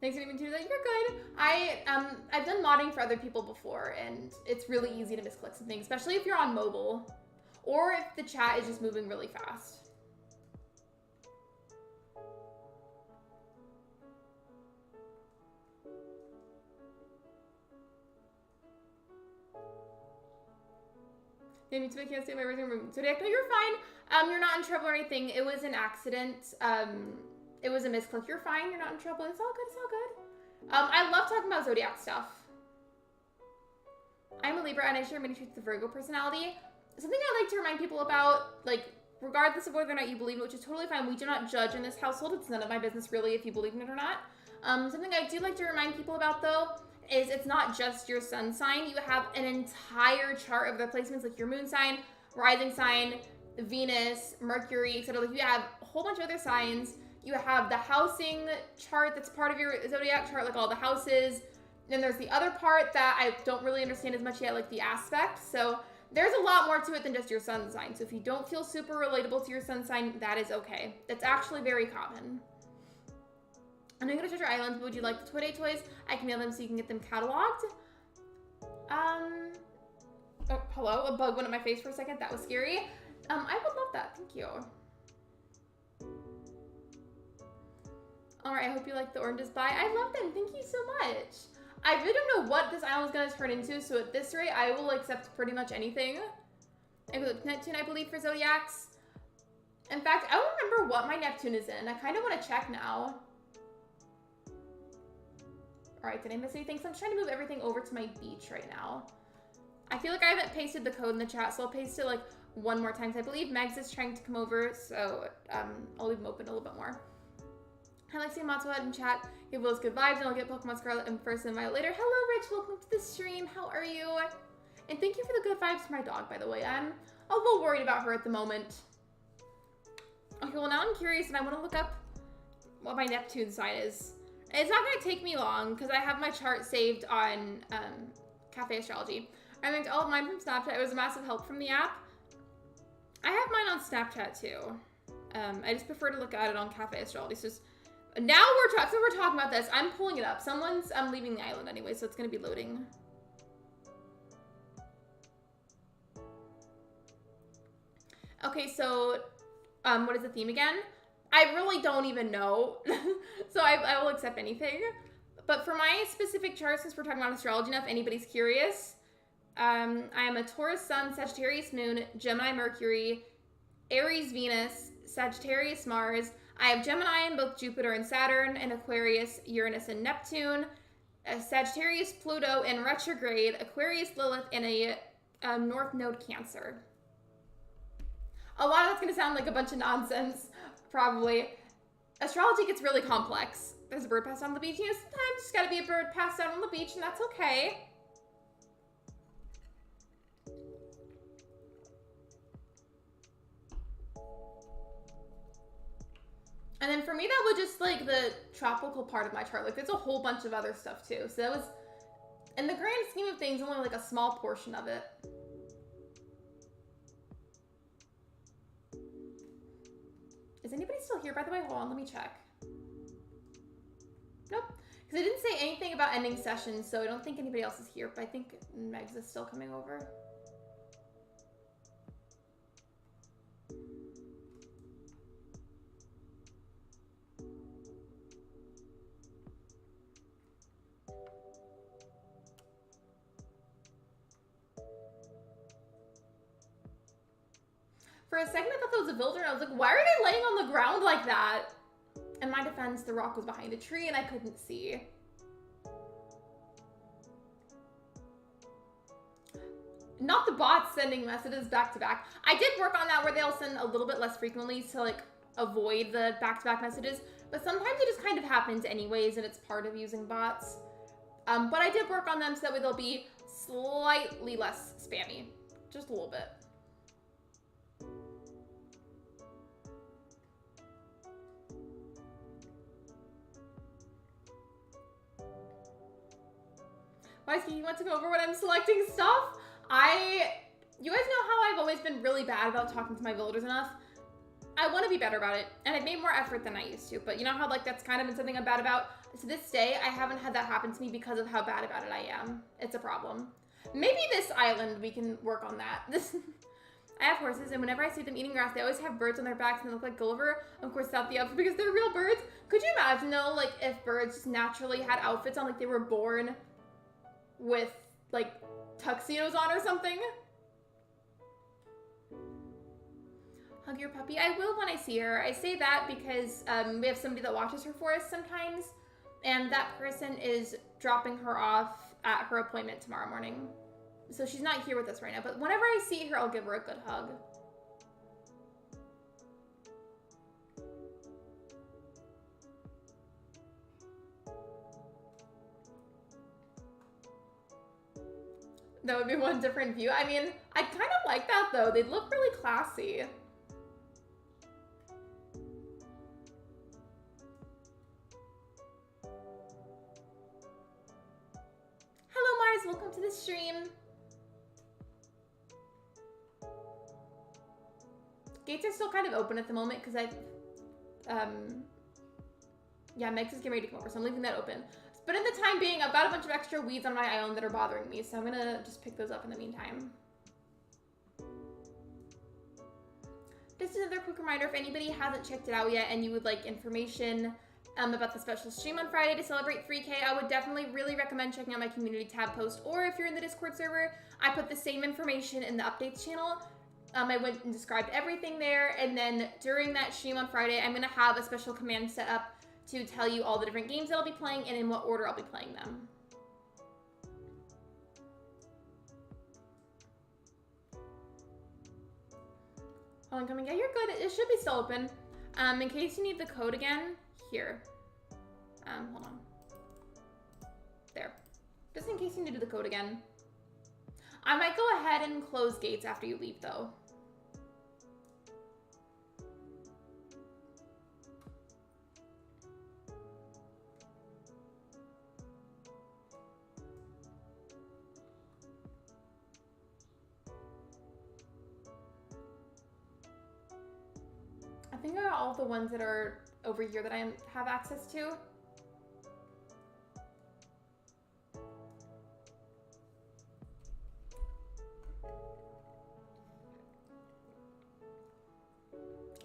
Thanks for even to that. You're good. I've done modding for other people before, and it's really easy to misclick something, especially if you're on mobile, or if the chat is just moving really fast. Maybe I can't stay in my room. Zodiac, no, you're fine. You're not in trouble or anything. It was an accident. It was a misclick. You're fine. You're not in trouble. It's all good. It's all good. I love talking about Zodiac stuff. I'm a Libra and I share many traits of the Virgo personality. Something I like to remind people about, like, regardless of whether or not you believe it, which is totally fine. We do not judge in this household. It's none of my business really if you believe in it or not. Something I do like to remind people about though is it's not just your sun sign. You have an entire chart of the placements, like your moon sign, rising sign, Venus, Mercury, etc. Like you have a whole bunch of other signs. You have the housing chart that's part of your zodiac chart, like all the houses. Then there's the other part that I don't really understand as much yet, like the aspect. So there's a lot more to it than just your sun sign. So if you don't feel super relatable to your sun sign, that is okay. That's actually very common. I'm gonna go to Treasure Island, but would you like the Toy Day toys? I can mail them so you can get them cataloged. Oh, hello, a bug went in my face for a second. That was scary. I would love that, thank you. All right, I hope you like the oranges. Bye. I love them, thank you so much. I really don't know what this island is gonna turn into, so at this rate, I will accept pretty much anything. I go to Neptune, I believe, for Zodiacs. In fact, I don't remember what my Neptune is in. I kind of want to check now. All right, did I miss anything? So I'm trying to move everything over to my beach right now. I feel like I haven't pasted the code in the chat, so I'll paste it like one more time. I believe Megs is trying to come over, so I'll leave them open a little bit more. Hi, Lexi and Matsuo in chat. Give those good vibes, and I'll get Pokemon Scarlet and first and Violet later. Hello, Rich. Welcome to the stream. How are you? And thank you for the good vibes for my dog, by the way. I'm a little worried about her at the moment. Okay, well, now I'm curious, and I want to look up what my Neptune sign is. It's not going to take me long, because I have my chart saved on Cafe Astrology. I linked all of mine from Snapchat. It was a massive help from the app. I have mine on Snapchat, too. I just prefer to look at it on Cafe Astrology. So now we're talking about this. I'm pulling it up. Someone's leaving the island anyway, so it's going to be loading. Okay, so what is the theme again? I really don't even know, so I will accept anything. But for my specific chart, since we're talking about astrology now, if anybody's curious, I am a Taurus Sun, Sagittarius Moon, Gemini Mercury, Aries Venus, Sagittarius Mars. I have Gemini in both Jupiter and Saturn, and Aquarius, Uranus, and Neptune, Sagittarius, Pluto in retrograde, Aquarius, Lilith, and a North Node Cancer. A lot of that's going to sound like a bunch of nonsense, probably. Astrology gets really complex. There's a bird passed out on the beach. You know, sometimes there's got to be a bird passed out on the beach, and that's okay. And then for me, that was just like the tropical part of my chart. Like there's a whole bunch of other stuff too. So that was, in the grand scheme of things, only like a small portion of it. Is anybody still here, by the way? Hold on, let me check. Nope. Because I didn't say anything about ending sessions, so I don't think anybody else is here, but I think Megs is still coming over. For a second, I thought that was a villager, and I was like, why are they laying on the ground like that? In my defense, the rock was behind a tree, and I couldn't see. Not the bots sending messages back to back. I did work on that where they'll send a little bit less frequently to like avoid the back-to-back messages, but sometimes it just kind of happens anyways, and it's part of using bots. But I did work on them so that way they'll be slightly less spammy, just a little bit. Why is he want to go over when I'm selecting stuff? You guys know how I've always been really bad about talking to my villagers enough. I want to be better about it, and I've made more effort than I used to, but you know how like that's kind of been something I'm bad about? To this day, I haven't had that happen to me because of how bad about it I am. It's a problem. Maybe this island, we can work on that. I have horses, and whenever I see them eating grass, they always have birds on their backs, and they look like Gulliver. Of course, without the outfit, because they're real birds. Could you imagine, though, like, if birds just naturally had outfits on, like they were born with, like, tuxedos on or something? Hug your puppy. I will when I see her. I say that because we have somebody that watches her for us sometimes, and that person is dropping her off at her appointment tomorrow morning. So she's not here with us right now, but whenever I see her, I'll give her a good hug. That would be one different view. I mean, I kind of like that though. They'd look really classy. Hello Mars, welcome to the stream. Gates are still kind of open at the moment because yeah, Megs is getting ready to come over, so I'm leaving that open. But in the time being, I've got a bunch of extra weeds on my island that are bothering me, so I'm gonna just pick those up in the meantime. Just another quick reminder, if anybody hasn't checked it out yet and you would like information about the special stream on Friday to celebrate 3K, I would definitely really recommend checking out my community tab post, or if you're in the Discord server, I put the same information in the updates channel. I went and described everything there, and then during that stream on Friday, I'm gonna have a special command set up to tell you all the different games that I'll be playing and in what order I'll be playing them. Hold on, coming. Yeah, you're good. It should be still open. In case you need the code again, here. hold on. There. Just in case you need to do the code again. I might go ahead and close gates after you leave, though. I think I got all the ones that are over here that I have access to.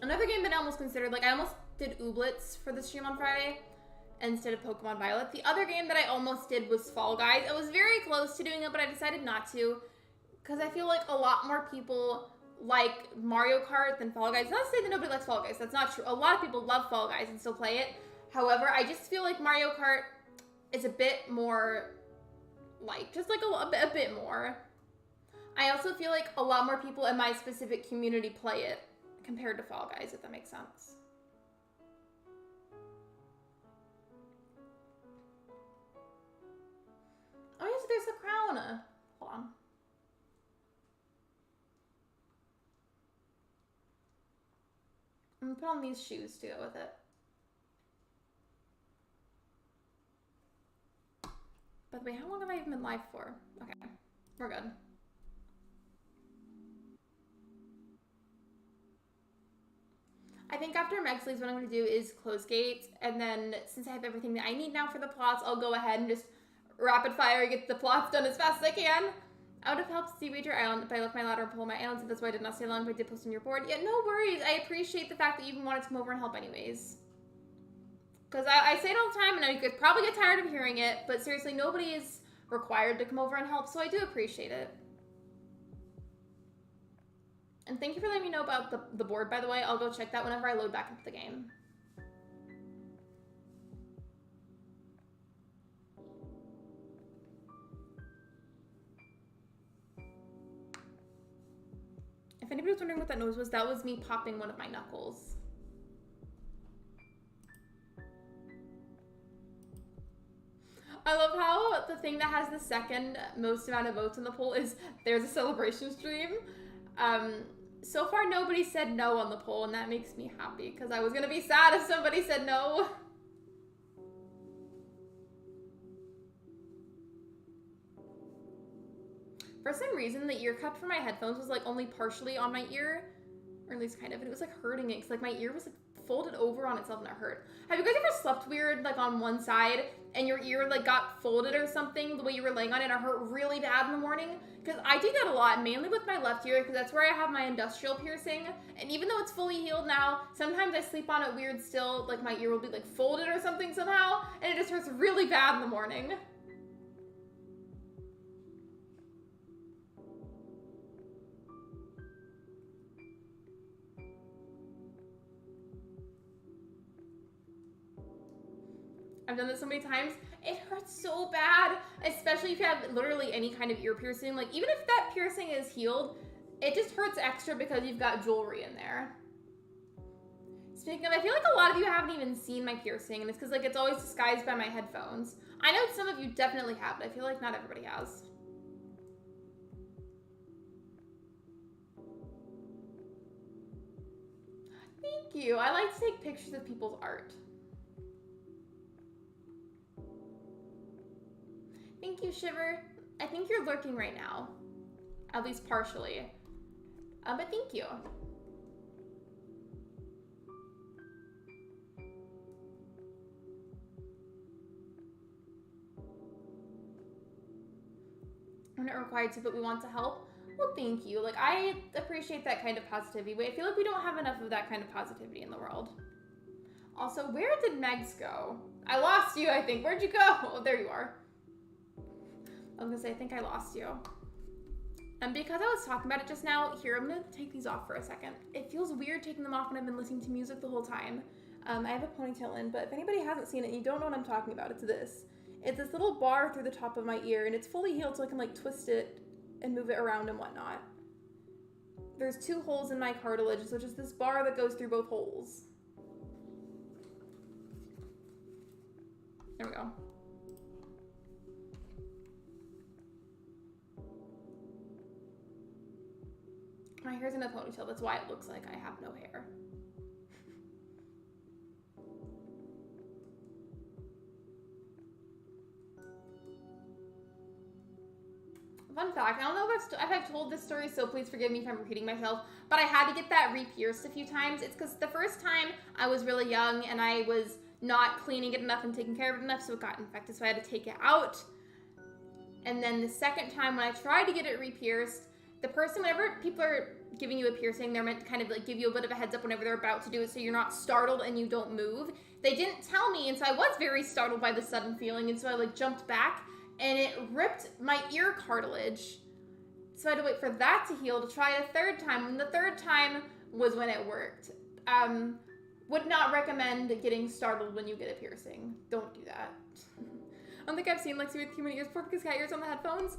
Another game that I almost considered, like I almost did Ooblets for the stream on Friday instead of Pokemon Violet. The other game that I almost did was Fall Guys. I was very close to doing it, but I decided not to because I feel like a lot more people like Mario Kart than Fall Guys. Not to say that nobody likes Fall Guys. That's not true. A lot of people love Fall Guys and still play it. However, I just feel like Mario Kart is a bit more like, just like a bit more. I also feel like a lot more people in my specific community play it compared to Fall Guys, if that makes sense. Oh yes, there's the crown. Hold on. I'm gonna put on these shoes to go with it. By the way, how long have I even been live for? Okay, we're good. I think after Megs leaves, what I'm going to do is close gates, and then since I have everything that I need now for the plots, I'll go ahead and just rapid fire get the plots done as fast as I can. I would have helped Seaweed your island if I left my ladder and pull my island, so that's why I did not stay long, but I did post on your board. Yeah, no worries. I appreciate the fact that you even wanted to come over and help anyways. Because I say it all the time, and you could probably get tired of hearing it, but seriously, nobody is required to come over and help, so I do appreciate it. And thank you for letting me know about the board, by the way. I'll go check that whenever I load back into the game. If anybody was wondering what that noise was, that was me popping one of my knuckles. I love how the thing that has the second most amount of votes in the poll is there's a celebration stream. So far nobody said no on the poll, and that makes me happy because I was gonna be sad if somebody said no. For some reason, the ear cup for my headphones was like only partially on my ear, or at least kind of, and it was like hurting it because like my ear was like folded over on itself and it hurt. Have you guys ever slept weird like on one side and your ear like got folded or something the way you were laying on it and it hurt really bad in the morning? Because I do that a lot, mainly with my left ear because that's where I have my industrial piercing, and even though it's fully healed now, sometimes I sleep on it weird still, like my ear will be like folded or something somehow, and it just hurts really bad in the morning. I've done this so many times. It hurts so bad, especially if you have literally any kind of ear piercing. Like, even if that piercing is healed, it just hurts extra because you've got jewelry in there. Speaking of, I feel like a lot of you haven't even seen my piercing, and it's because, like, it's always disguised by my headphones. I know some of you definitely have, but I feel like not everybody has. Thank you. I like to take pictures of people's art. Thank you, Shiver. I think you're lurking right now. At least partially. But thank you. We're not required to, but we want to help. Well, thank you. Like, I appreciate that kind of positivity. I feel like we don't have enough of that kind of positivity in the world. Also, where did Megs go? I lost you, I think. Where'd you go? Oh, there you are. I was gonna say, I think I lost you. And because I was talking about it just now, here, I'm gonna take these off for a second. It feels weird taking them off when I've been listening to music the whole time. I have a ponytail in, but if anybody hasn't seen it and you don't know what I'm talking about, it's this. It's this little bar through the top of my ear, and it's fully healed so I can like twist it and move it around and whatnot. There's 2 holes in my cartilage, so just this bar that goes through both holes. There we go. My hair's in a ponytail. That's why it looks like I have no hair. Fun fact, I don't know if I've told this story, so please forgive me if I'm repeating myself, but I had to get that re-pierced a few times. It's because the first time I was really young and I was not cleaning it enough and taking care of it enough, so it got infected, so I had to take it out. And then the second time when I tried to get it re-pierced, the person, whenever people are giving you a piercing, they're meant to kind of like give you a bit of a heads up whenever they're about to do it so you're not startled and you don't move. They didn't tell me, and so I was very startled by the sudden feeling, and so I like jumped back and it ripped my ear cartilage. So I had to wait for that to heal to try a third time, and the third time was when it worked. Would not recommend getting startled when you get a piercing. Don't do that. I don't think I've seen Lexi with human ears before because cat ears on the headphones.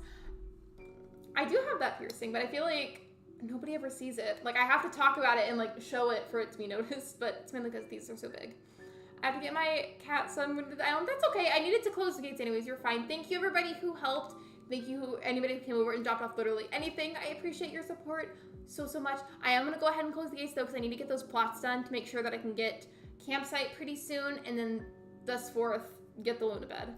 I do have that piercing, but I feel like nobody ever sees it. Like, I have to talk about it and like show it for it to be noticed, but it's mainly because these are so big. I have to get my cat some. That's okay. I needed to close the gates anyways. You're fine. Thank you everybody who helped. Thank you anybody who came over and dropped off literally anything. I appreciate your support so much. I am gonna go ahead and close the gates though because I need to get those plots done to make sure that I can get campsite pretty soon, and then thus forth get the Luna bed.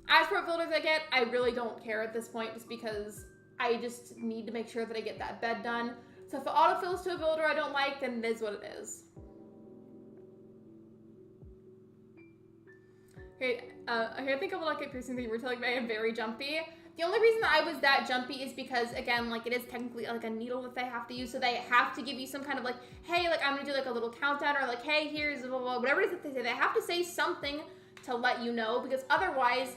As for what builders I get, I really don't care at this point just because I just need to make sure that I get that bed done. So if it autofills to a builder I don't like, then it is what it is. Okay, I think I will like it piercing that you were telling me I am very jumpy. The only reason that I was that jumpy is because, again, like, it is technically like a needle that they have to use, so they have to give you some kind of like, hey, like, I'm gonna do like a little countdown, or like, hey, here's blah, blah, blah, whatever it is that they say. They have to say something to let you know, because otherwise,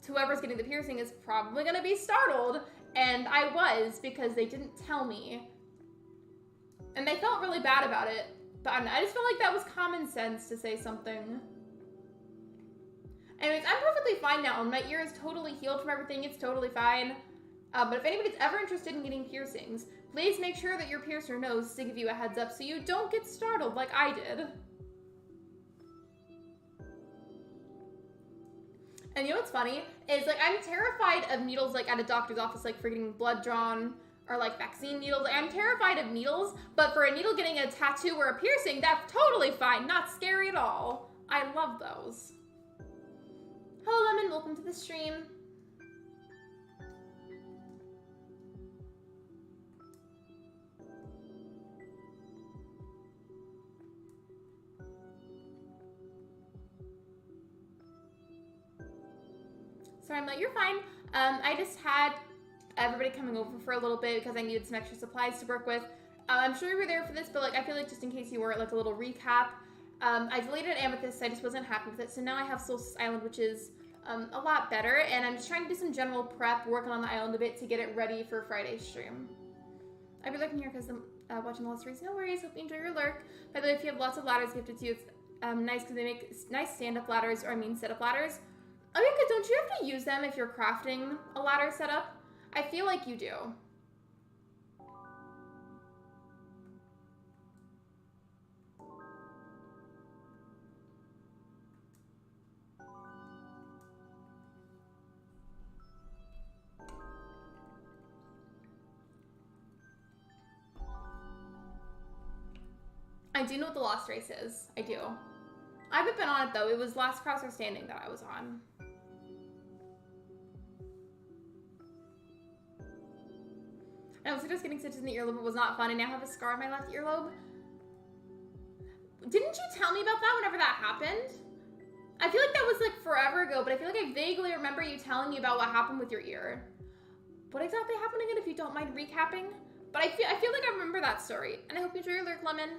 whoever's getting the piercing is probably gonna be startled, and I was, because they didn't tell me. And they felt really bad about it, but I just felt like that was common sense to say something. Anyways, I'm perfectly fine now, and my ear is totally healed from everything. It's totally fine. But if anybody's ever interested in getting piercings, please make sure that your piercer knows to give you a heads up so you don't get startled like I did. And you know what's funny? Is like I'm terrified of needles like at a doctor's office, like for getting blood drawn or like vaccine needles. Like, I'm terrified of needles, but for a needle getting a tattoo or a piercing, that's totally fine. Not scary at all. I love those. Hello, Lemon. Welcome to the stream. Sorry, I'm like, you're fine. I just had everybody coming over for a little bit because I needed some extra supplies to work with. I'm sure you were there for this, but like I feel like just in case you weren't, like a little recap. I deleted Amethyst, I just wasn't happy with it. So now I have Solstice Island, which is a lot better, and I'm just trying to do some general prep, working on the island a bit to get it ready for Friday's stream. I'll be lurking here because I'm watching the last series. No worries, hope you enjoy your lurk. By the way, if you have lots of ladders gifted to you, it's nice because they make nice stand-up ladders, or I mean set-up ladders. Oh yeah, because don't you have to use them if you're crafting a ladder setup? I feel like you do. I do know what the Lost Race is. I do. I haven't been on it though. It was Last Crosser Standing that I was on. I was just getting stitches in the earlobe was not fun. I now have a scar on my left earlobe. Didn't you tell me about that whenever that happened? I feel like that was like forever ago, but I feel like I vaguely remember you telling me about what happened with your ear. What exactly happened again, if you don't mind recapping? But I feel like I remember that story. And I hope you enjoy your lurk, Lemon.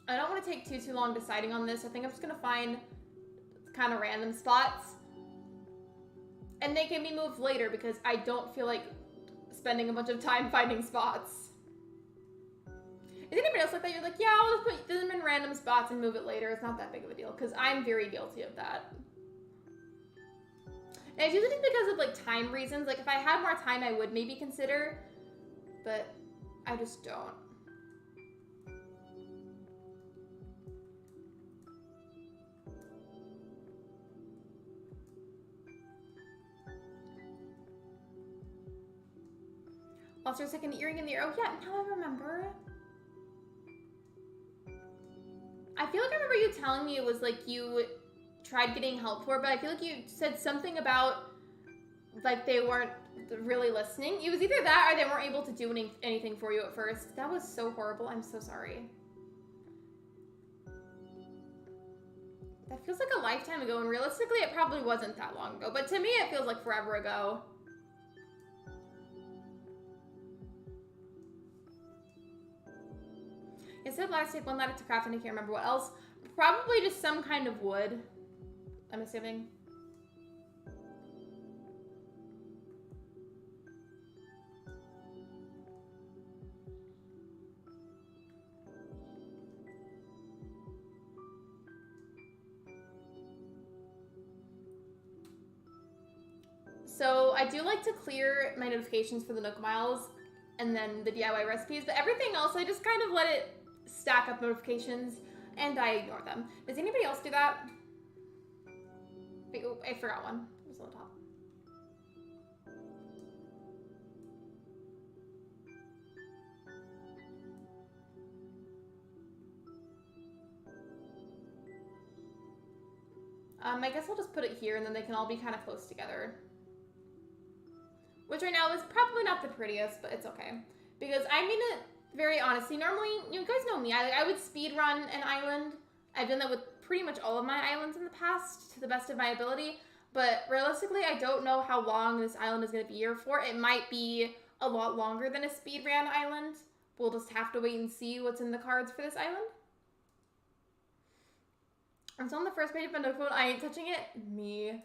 I don't want to take too long deciding on this. I think I'm just going to find kind of random spots. And they can be moved later because I don't feel like spending a bunch of time finding spots. Is anybody else like that? You're like, yeah, I'll just put them in random spots and move it later. It's not that big of a deal because I'm very guilty of that. And it's usually because of like time reasons. Like if I had more time, I would maybe consider, but I just don't. Lost her second earring in the ear. Oh yeah, now I remember. I feel like I remember you telling me it was like you tried getting help for it, but I feel like you said something about like they weren't really listening. It was either that or they weren't able to do anything for you at first. That was so horrible. I'm so sorry. That feels like a lifetime ago, and realistically it probably wasn't that long ago, but to me it feels like forever ago. Instead of lattice tape, one lattice to craft, and I can't remember what else. Probably just some kind of wood, I'm assuming. So I do like to clear my notifications for the Nook Miles and then the DIY recipes, but everything else I just kind of let it stack up notifications and I ignore them. Does anybody else do that? Wait, oh, I forgot one. It was on the top. I guess I'll just put it here and then they can all be kind of close together. Which right now is probably not the prettiest, but it's okay. Because I mean it very honestly. Normally, you guys know me, I would speed run an island. I've done that with pretty much all of my islands in the past to the best of my ability. But realistically, I don't know how long this island is going to be here for. It might be a lot longer than a speed ran island. We'll just have to wait and see what's in the cards for this island. I'm still on the first page of my note phone. I ain't touching it. Me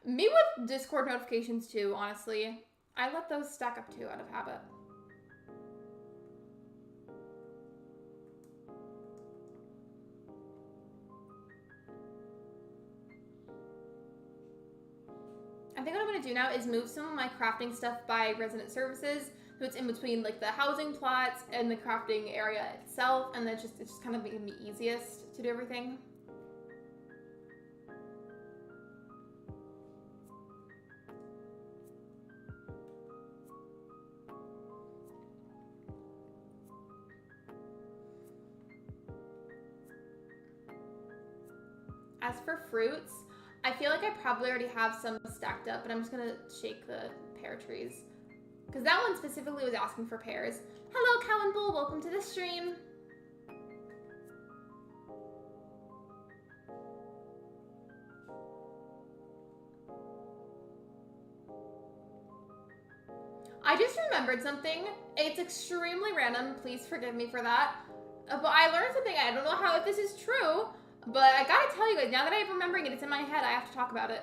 with Discord notifications too, honestly. I let those stack up too out of habit. I think what I'm going to do now is move some of my crafting stuff by resident services, so it's in between like the housing plots and the crafting area itself, and then it's just kind of making me easiest to do everything. As for fruits, I feel like I probably already have some stacked up, but I'm just gonna shake the pear trees. Because that one specifically was asking for pears. Hello, Cow and Bull, welcome to the stream. I just remembered something. It's extremely random, please forgive me for that. But I learned something, I don't know if this is true, but I gotta tell you guys, now that I'm remembering it, it's in my head, I have to talk about it.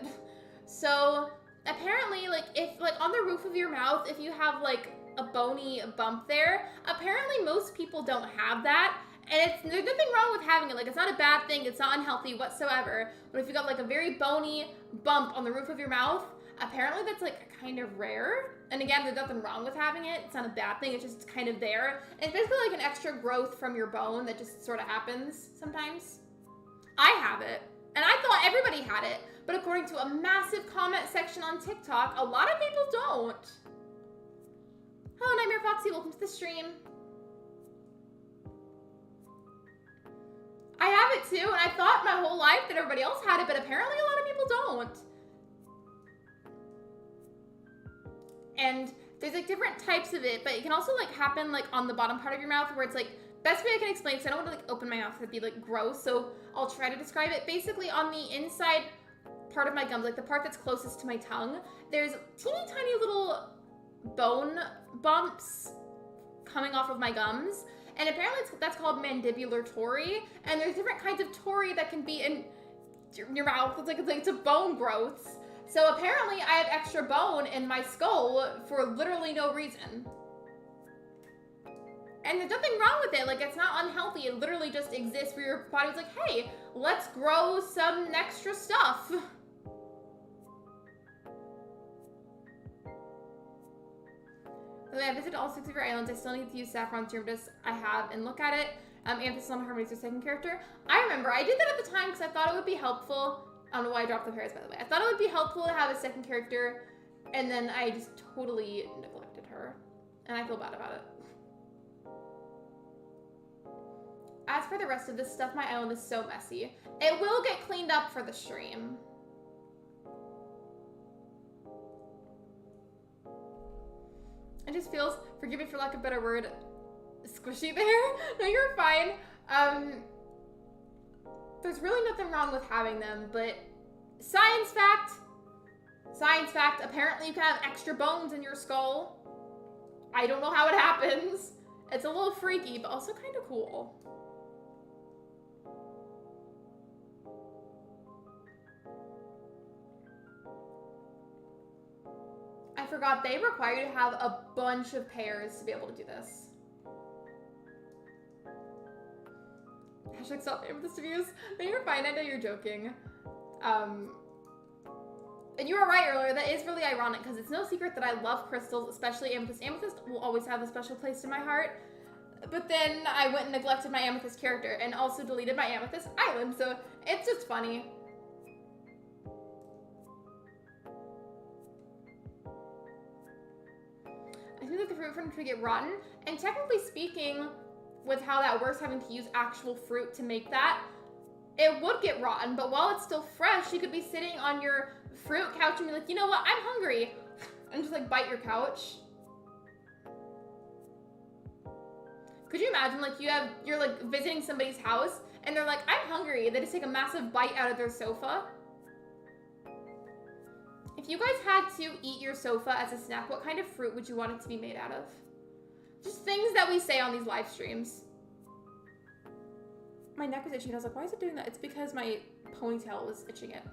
So, apparently, like, if, like, on the roof of your mouth, if you have, like, a bony bump there, apparently most people don't have that, and there's nothing wrong with having it, like, it's not a bad thing, it's not unhealthy whatsoever, but if you got, like, a very bony bump on the roof of your mouth, apparently that's, like, kind of rare, and again, there's nothing wrong with having it, it's not a bad thing, it's just kind of there, and it's basically like an extra growth from your bone that just sort of happens sometimes. I have it, and I thought everybody had it, but according to a massive comment section on TikTok, a lot of people don't. Hello, Nightmare Foxy, welcome to the stream. I have it too, and I thought my whole life that everybody else had it, but apparently a lot of people don't. And there's like different types of it, but it can also like happen like on the bottom part of your mouth where it's like, best way I can explain, because I don't want to like open my mouth, it'd be like gross, so I'll try to describe it. Basically on the inside part of my gums, like the part that's closest to my tongue, there's teeny tiny little bone bumps coming off of my gums, and apparently that's called mandibular tori, and there's different kinds of tori that can be in your mouth. It's a bone growth. So apparently I have extra bone in my skull for literally no reason. And there's nothing wrong with it, like it's not unhealthy, it literally just exists where your body's like, hey, let's grow some extra stuff. Literally, I visited all 6 of your islands. I still need to use Saffron Serum I have and look at it. Amethyst on Harmony's your second character. I remember, I did that at the time because I thought it would be helpful. I don't know why I dropped the pairs, by the way. I thought it would be helpful to have a second character, and then I just totally neglected her. And I feel bad about it. As for the rest of this stuff, my island is so messy. It will get cleaned up for the stream. It just feels, forgive me for lack of a better word, squishy there. No, you're fine. There's really nothing wrong with having them, but science fact, apparently you can have extra bones in your skull. I don't know how it happens. It's a little freaky, but also kind of cool. I forgot they require you to have a bunch of pairs to be able to do this. Hashtag stop amethyst abuse. No, you're fine. I know you're joking. And you were right earlier. That is really ironic because it's no secret that I love crystals, especially amethyst. Amethyst will always have a special place in my heart. But then I went and neglected my amethyst character and also deleted my amethyst island. So it's just funny. I think that the fruit from the tree get rotten. And technically speaking, with how that works, having to use actual fruit to make that, it would get rotten. But while it's still fresh, you could be sitting on your fruit couch and be like, you know what, I'm hungry. And just like bite your couch. Could you imagine like you're like visiting somebody's house and they're like, I'm hungry. They just take a massive bite out of their sofa. If you guys had to eat your sofa as a snack, what kind of fruit would you want it to be made out of? Just things that we say on these live streams. My neck was itching. I was like, why is it doing that? It's because my ponytail was itching it.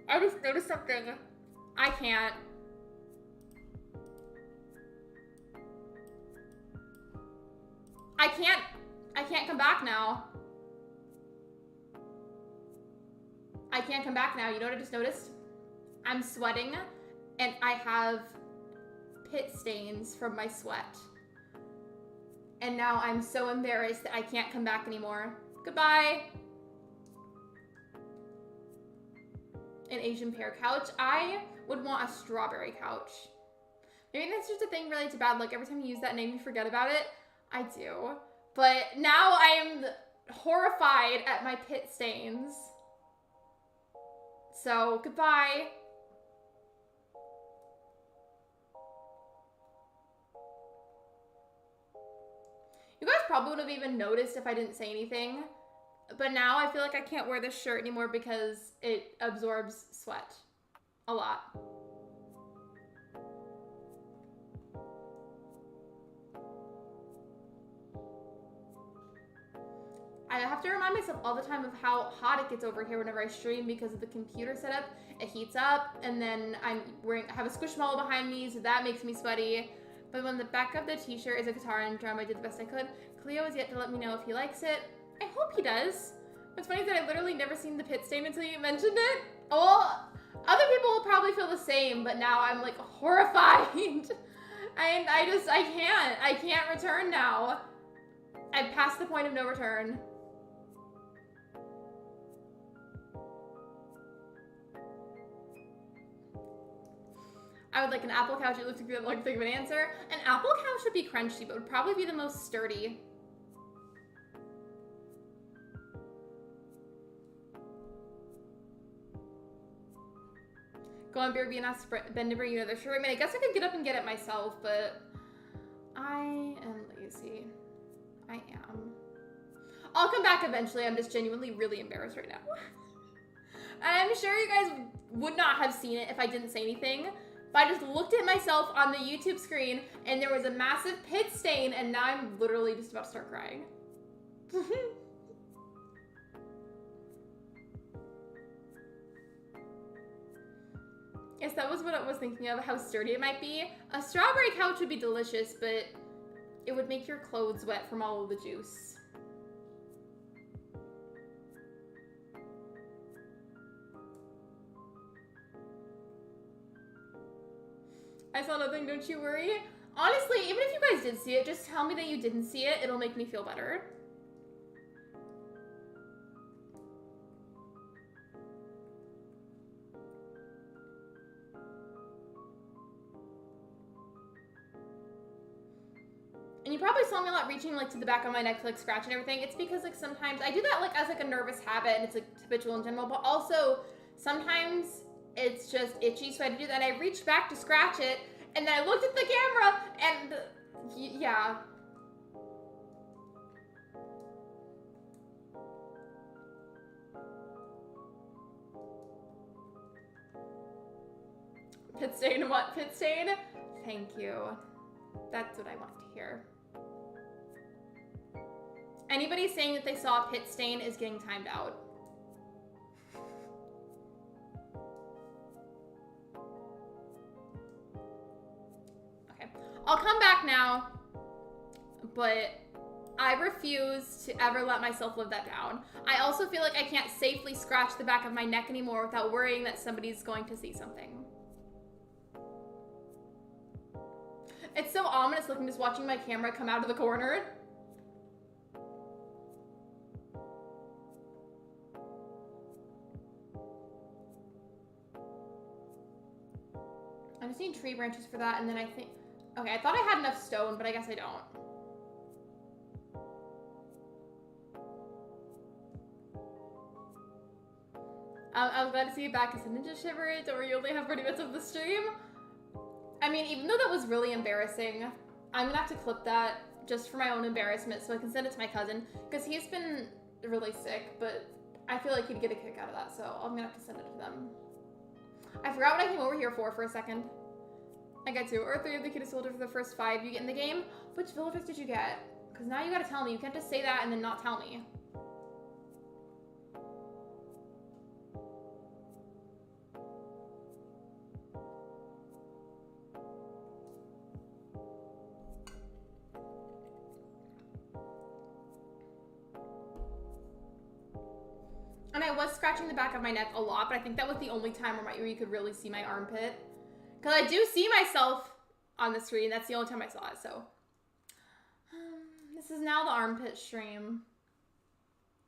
I just noticed something. I can't. I can't come back now. I can't come back now. You know what I just noticed? I'm sweating and I have pit stains from my sweat. And now I'm so embarrassed that I can't come back anymore. Goodbye. An Asian pear couch. I would want a strawberry couch. Maybe that's just a thing related to bad luck. Every time you use that name, you forget about it. I do. But now I'm horrified at my pit stains. So, goodbye. You guys probably would have even noticed if I didn't say anything. But now I feel like I can't wear this shirt anymore because it absorbs sweat a lot. I have to remind myself all the time of how hot it gets over here whenever I stream because of the computer setup. It heats up, and then I have a squishmallow behind me, so that makes me sweaty. But when the back of the t-shirt is a guitar and drum, I did the best I could. Cleo is yet to let me know if he likes it. I hope he does. What's funny is that I literally never seen the pit stain until you mentioned it. Well, other people will probably feel the same, but now I'm like horrified. And I can't return now. I've passed the point of no return. I would like an apple couch. It looks like a like, think of an answer. An apple couch would be crunchy, but would probably be the most sturdy. Go on BRB and ask Ben to bring you another shirt. I mean, I guess I could get up and get it myself, but I am lazy. I am. I'll come back eventually. I'm just genuinely really embarrassed right now. I'm sure you guys would not have seen it if I didn't say anything. But I just looked at myself on the YouTube screen and there was a massive pit stain and now I'm literally just about to start crying. Yes, that was what I was thinking of, how sturdy it might be. A strawberry couch would be delicious, but it would make your clothes wet from all of the juice. I saw nothing, don't you worry. Honestly, even if you guys did see it, just tell me that you didn't see it. It'll make me feel better. And you probably saw me a lot reaching like to the back of my neck to like scratch and everything. It's because like sometimes I do that like as like a nervous habit and it's like habitual in general, but also sometimes it's just itchy, so I had to do that. And I reached back to scratch it, and then I looked at the camera, and yeah. Pit stain, what? Pit stain? Thank you. That's what I wanted to hear. Anybody saying that they saw a pit stain is getting timed out. Okay, I'll come back now, but I refuse to ever let myself live that down. I also feel like I can't safely scratch the back of my neck anymore without worrying that somebody's going to see something. It's so ominous looking just watching my camera come out of the corner. I just need tree branches for that, and then I think... Okay, I thought I had enough stone, but I guess I don't. I was glad to see you back as a ninja shivered, or you only have 40 minutes of the stream. I mean, even though that was really embarrassing, I'm gonna have to clip that just for my own embarrassment so I can send it to my cousin, because he's been really sick, but I feel like he'd get a kick out of that, so I'm gonna have to send it to them. I forgot what I came over here for a second. I got 2 or 3 of the cutest villagers for the first 5 you get in the game. Which villagers did you get? Because now you gotta tell me. You can't just say that and then not tell me. And I was scratching the back of my neck a lot, but I think that was the only time where you could really see my armpit. Because I do see myself on the screen. That's the only time I saw it, so. This is now the armpit stream.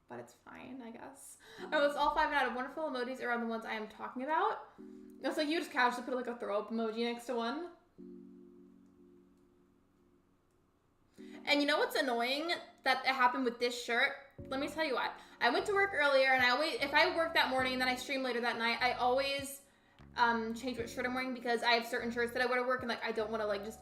But it's fine, I guess. Oh, it's all 5 out of wonderful emojis around the ones I am talking about. It's like you just casually put like a throw up emoji next to one. And you know what's annoying that it happened with this shirt? Let me tell you what. I went to work earlier, and I always, if I work that morning and then I stream later that night, I always change what shirt I'm wearing because I have certain shirts that I wear to work, and like I don't want to like just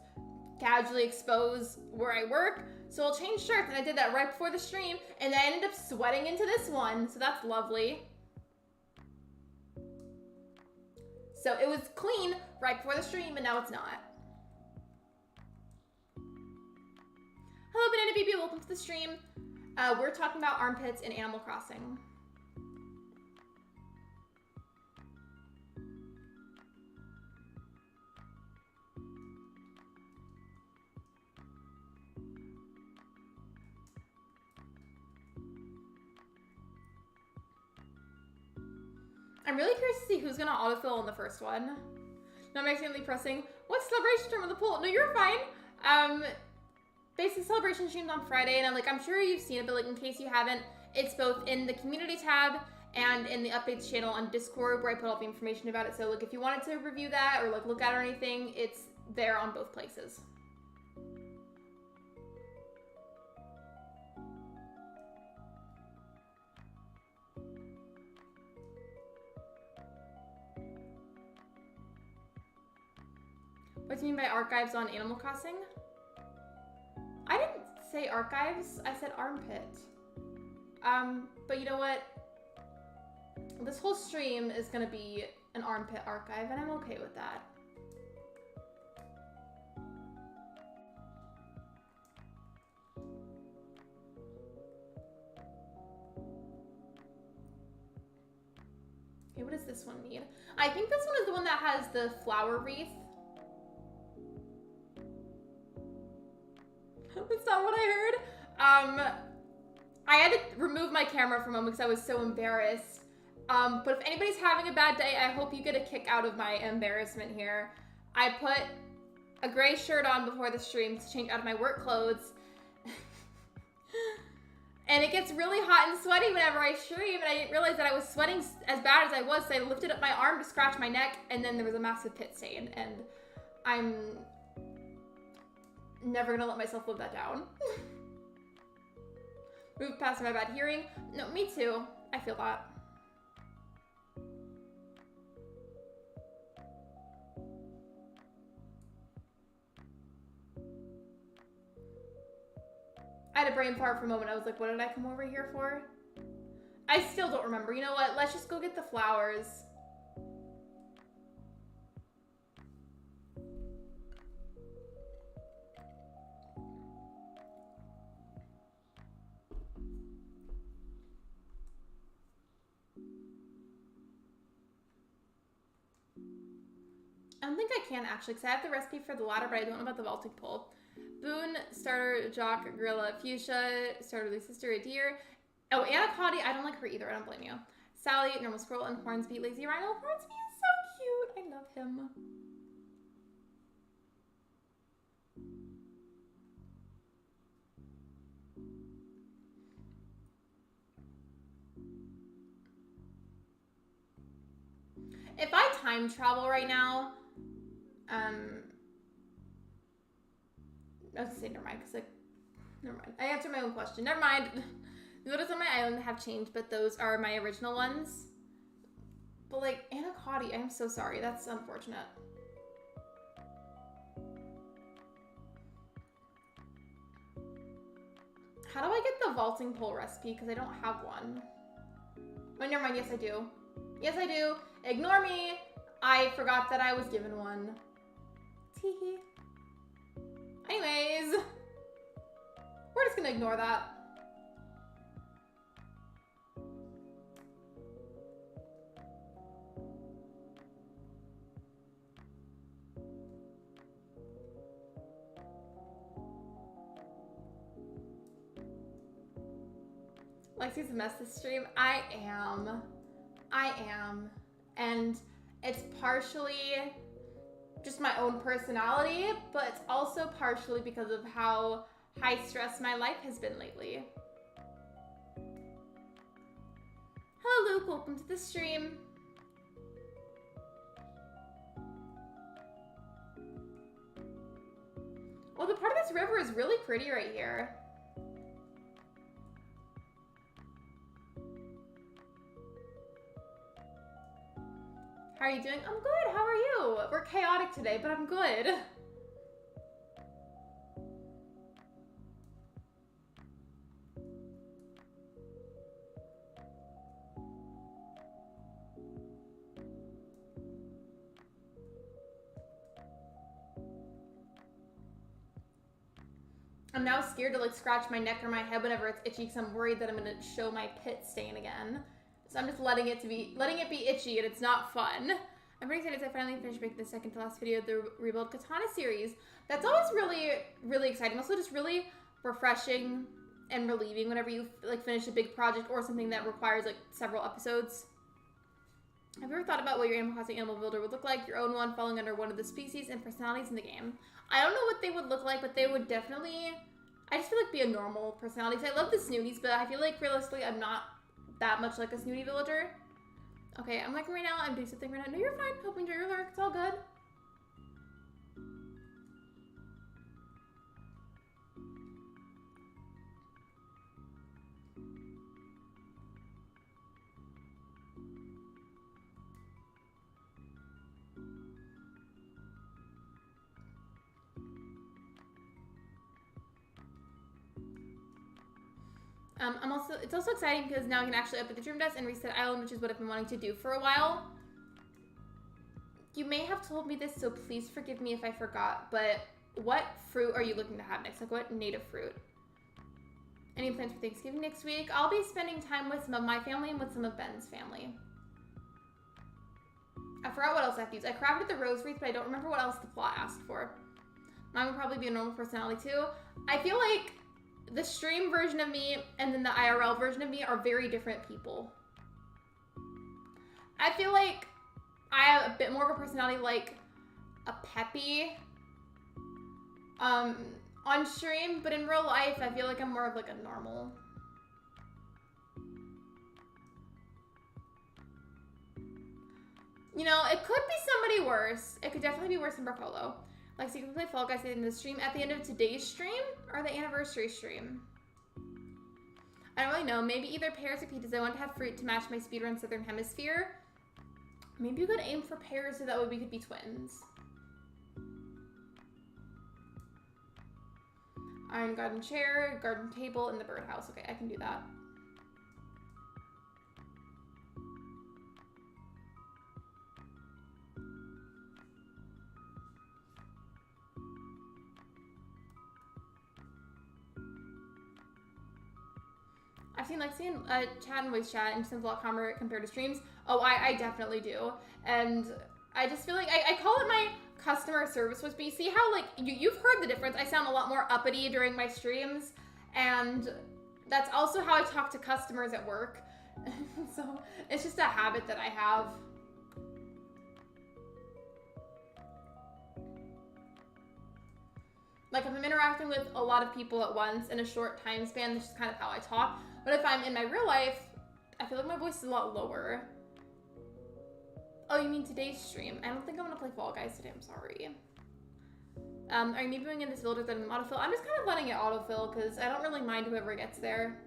casually expose where I work. So I'll change shirts, and I did that right before the stream, and I ended up sweating into this one, so that's lovely. So it was clean right before the stream, and now it's not. Hello, Banana Baby, welcome to the stream. We're talking about armpits in Animal Crossing. I'm really curious to see who's gonna autofill in the first one. No, I'm accidentally pressing. What's celebration term of the poll? No, you're fine. Basic celebration streamed on Friday, and I'm sure you've seen it, but like in case you haven't, it's both in the community tab and in the updates channel on Discord where I put all the information about it. So like if you wanted to review that or like look at it or anything, it's there on both places. What do you mean by archives on Animal Crossing? I didn't say archives, I said armpit. But you know what? This whole stream is gonna be an armpit archive, and I'm okay with that. Okay, what does this one need? I think this one is the one that has the flower wreath. That's not what I heard. I had to remove my camera for a moment because I was so embarrassed. But if anybody's having a bad day, I hope you get a kick out of my embarrassment here. I put a gray shirt on before the stream to change out of my work clothes. And it gets really hot and sweaty whenever I stream, and I didn't realize that I was sweating as bad as I was, so I lifted up my arm to scratch my neck, and then there was a massive pit stain, and I'm never gonna let myself live that down. Move past my bad hearing. No, me too. I feel that. I had a brain fart for a moment. I was like, what did I come over here for? I still don't remember. You know what? Let's just go get the flowers. I don't think I can actually, because I have the recipe for the ladder, but I don't know about the vaulting pole. Boone, Starter, Jock, Gorilla, Fuchsia, Starter, Sister, a Deer. Oh, Anna Cotty, I don't like her either. I don't blame you. Sally, Normal Squirrel, and Hornsby, Lazy Rhino. Hornsby is so cute. I love him. If I time travel right now, I was gonna say never mind, because like, never mind. I answered my own question. Never mind. The photos on my island have changed, but those are my original ones. But like, Anna Cotty, I'm so sorry. That's unfortunate. How do I get the vaulting pole recipe? Because I don't have one. Oh, never mind. Yes, I do. Yes, I do. Ignore me. I forgot that I was given one. Teehee. Anyways, we're just gonna ignore that. Lexi's a mess this stream. I am. And it's partially just my own personality, but it's also partially because of how high stress my life has been lately. Hello, Luke, welcome to the stream. Well, the part of this river is really pretty right here. How are you doing? I'm good. How are you? We're chaotic today, but I'm good. I'm now scared to like scratch my neck or my head whenever it's itchy because I'm worried that I'm gonna show my pit stain again. So I'm just letting it be itchy, and it's not fun. I'm pretty excited I finally finished making the second to last video of the Rebuild Katana series. That's always really, really exciting. Also just really refreshing and relieving whenever you like finish a big project or something that requires like several episodes. Have you ever thought about what your Animal Crossing animal builder would look like? Your own one falling under one of the species and personalities in the game. I don't know what they would look like, but they would definitely, I just feel like be a normal personality. Because I love the Snooties, but I feel like realistically I'm not that much like a snooty villager. Okay, I'm working right now. I'm doing something right now. No, you're fine. Hope you enjoy your work. It's all good. It's also exciting because now I can actually update the Dream Desk and reset Island, which is what I've been wanting to do for a while. You may have told me this, so please forgive me if I forgot, but what fruit are you looking to have next? Like what native fruit? Any plans for Thanksgiving next week? I'll be spending time with some of my family and with some of Ben's family. I forgot what else I have to use. I crafted the rose wreath, but I don't remember what else the plot asked for. Mine would probably be a normal personality too. I feel like the stream version of me and then the IRL version of me are very different people. I feel like I have a bit more of a personality like a peppy on stream, but in real life, I feel like I'm more of like a normal. You know, it could be somebody worse. It could definitely be worse than Barcolo. Lexi, you can play Fall Guys at the end of the stream. At the end of today's stream or the anniversary stream? I don't really know. Maybe either pears or pizzas. I want to have fruit to match my speedrun Southern Hemisphere. Maybe you could aim for pears so that way we could be twins. Iron garden chair, garden table, and the birdhouse. Okay, I can do that. I've seen Lexi in chat and voice chat and some vlog calmer compared to streams. Oh, I definitely do. And I just feel like, I call it my customer service with me. See how, like, you've heard the difference. I sound a lot more uppity during my streams. And that's also how I talk to customers at work. So it's just a habit that I have. Like, if I'm interacting with a lot of people at once in a short time span, this is kind of how I talk. But if I'm in my real life, I feel like my voice is a lot lower. Oh, you mean today's stream? I don't think I'm gonna play Fall Guys today, I'm sorry. Are you maybe doing in this filter than autofill? I'm just kind of letting it autofill because I don't really mind whoever gets there.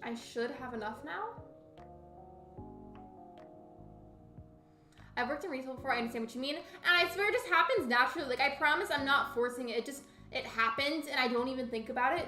I should have enough now. I've worked in retail before, I understand what you mean. And I swear it just happens naturally. Like, I promise I'm not forcing it. It happens and I don't even think about it.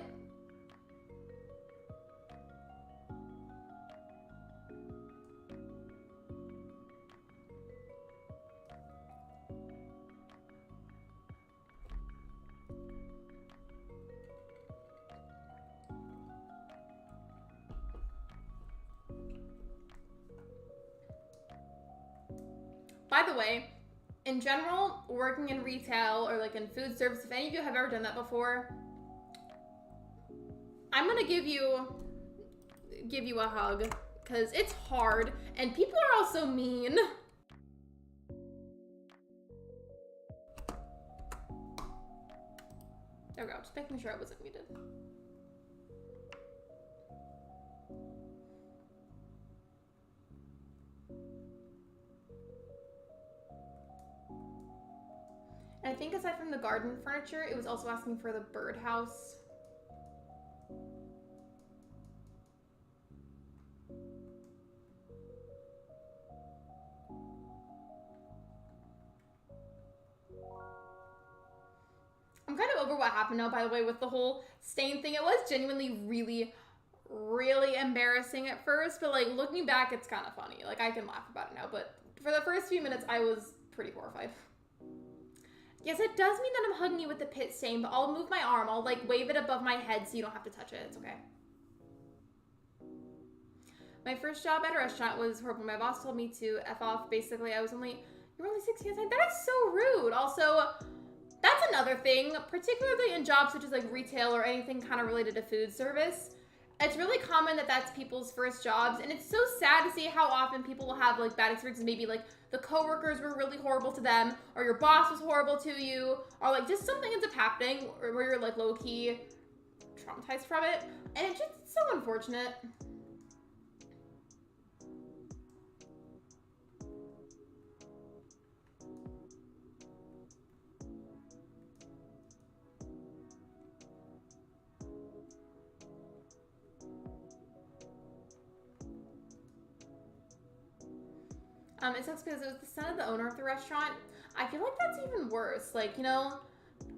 By the way, in general, working in retail or like in food service, if any of you have ever done that before, I'm gonna give you a hug because it's hard and people are also mean. There we go, just making sure I wasn't muted. And I think aside from the garden furniture, it was also asking for the birdhouse. I'm kind of over what happened now, by the way, with the whole stain thing. It was genuinely really, really embarrassing at first, but like looking back, it's kind of funny. Like I can laugh about it now, but for the first few minutes, I was pretty horrified. Yes, it does mean that I'm hugging you with the pit stain, but I'll move my arm. I'll like wave it above my head so you don't have to touch it. It's okay. My first job at a restaurant was horrible. My boss told me to F off. Basically, you're only 16. That is so rude. Also, that's another thing, particularly in jobs such as like retail or anything kind of related to food service. It's really common that that's people's first jobs, and it's so sad to see how often people will have like bad experiences. Maybe like the coworkers were really horrible to them, or your boss was horrible to you, or like just something ends up happening where you're like low-key traumatized from it, and it's just so unfortunate. It sucks because it was the son of the owner of the restaurant. I feel like that's even worse. Like, you know,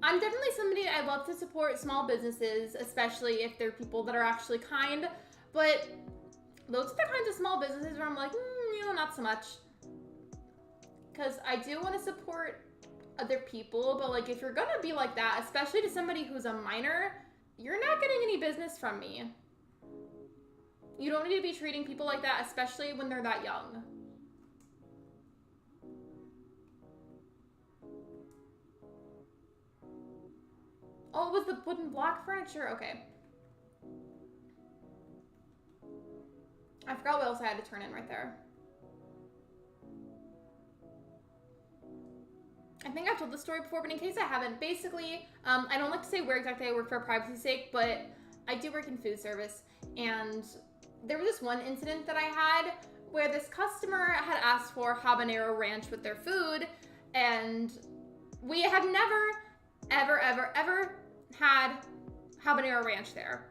I'm definitely somebody, I love to support small businesses, especially if they're people that are actually kind. But those are the kinds of small businesses where I'm like, you know, not so much. Because I do want to support other people, but like if you're gonna be like that, especially to somebody who's a minor, you're not getting any business from me. You don't need to be treating people like that, especially when they're that young. Oh, it was the wooden block furniture? Okay. I forgot what else I had to turn in right there. I think I've told the story before, but in case I haven't, basically, I don't like to say where exactly I work for privacy's sake, but I do work in food service, and there was this one incident that I had where this customer had asked for habanero ranch with their food, and we had never, ever, ever, ever had habanero ranch there.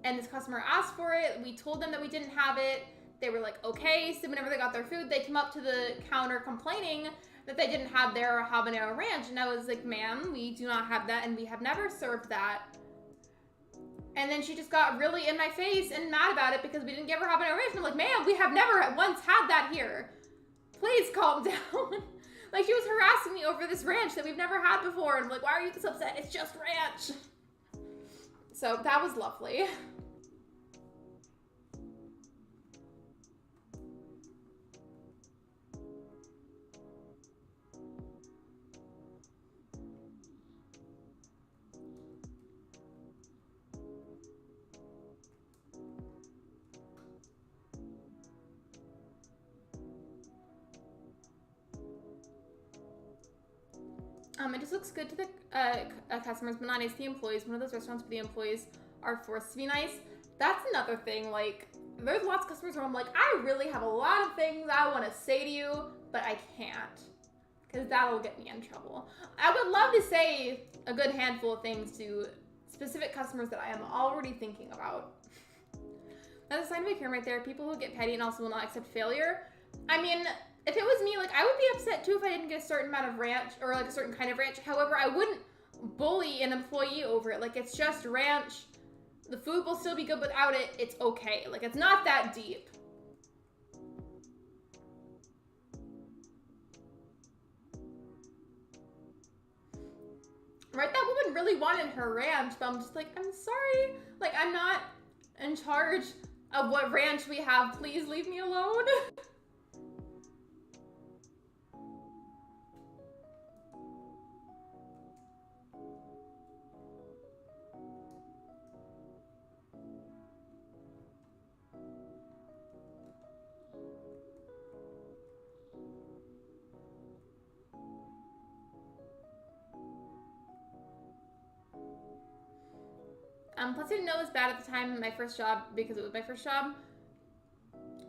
And this customer asked for it. We told them that we didn't have it. They were like, okay. So whenever they got their food, they came up to the counter complaining that they didn't have their habanero ranch. And I was like, ma'am, we do not have that, and we have never served that. And then she just got really in my face and mad about it because we didn't give her habanero ranch. And I'm like, ma'am, we have never once had that here. Please calm down. Like, she was harassing me over this ranch that we've never had before. And I'm like, why are you this upset? It's just ranch. So that was lovely. It just looks good to the customers, but not nice to the employees. One of those restaurants where the employees are forced to be nice. That's another thing. Like, there's lots of customers where I'm like, I really have a lot of things I want to say to you, but I can't, because that'll get me in trouble. I would love to say a good handful of things to specific customers that I am already thinking about. That's a sign of a Karen right there. People who get petty and also will not accept failure. I mean, if it was me, like, I would be upset too if I didn't get a certain amount of ranch or like a certain kind of ranch. However, I wouldn't bully an employee over it. Like, it's just ranch. The food will still be good without it. It's okay. Like, it's not that deep. Right? That woman really wanted her ranch, but I'm just like, I'm sorry. Like, I'm not in charge of what ranch we have. Please leave me alone. Plus I didn't know it was bad at the time in my first job because it was my first job.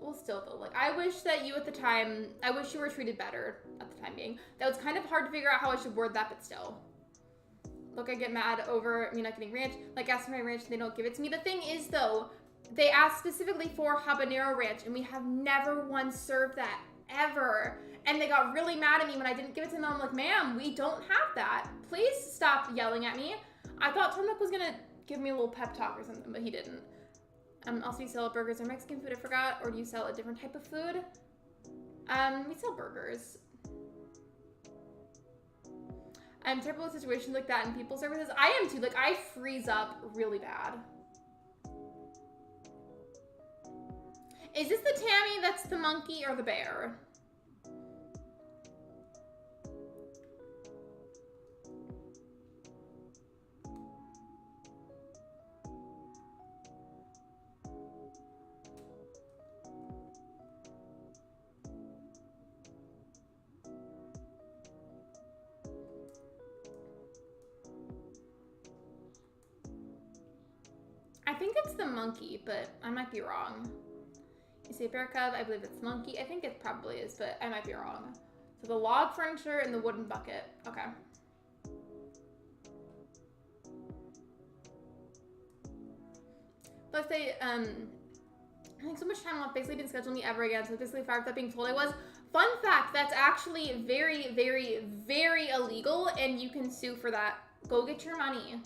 Well, still though, like, I wish that you at the time, I wish you were treated better at the time being. That was kind of hard to figure out how I should word that, but still. Look, I get mad over me not getting ranch. Like, ask for my ranch and they don't give it to me. The thing is though, they asked specifically for habanero ranch and we have never once served that, ever. And they got really mad at me when I didn't give it to them. I'm like, ma'am, we don't have that. Please stop yelling at me. I thought Tomuk was gonna give me a little pep talk or something, but he didn't. Also, you sell burgers or Mexican food, I forgot, or do you sell a different type of food? We sell burgers. I'm terrible with situations like that in people services. I am too, like, I freeze up really bad. Is this the Tammy that's the monkey or the bear? I think it's the monkey, but I might be wrong. You say bear cub, I believe it's monkey. I think it probably is, but I might be wrong. So the log furniture and the wooden bucket. Okay. But they, I think so much time off, basically didn't schedule me ever again, so basically fired without being told I was. Fun fact, that's actually very, very, very illegal, and you can sue for that. Go get your money.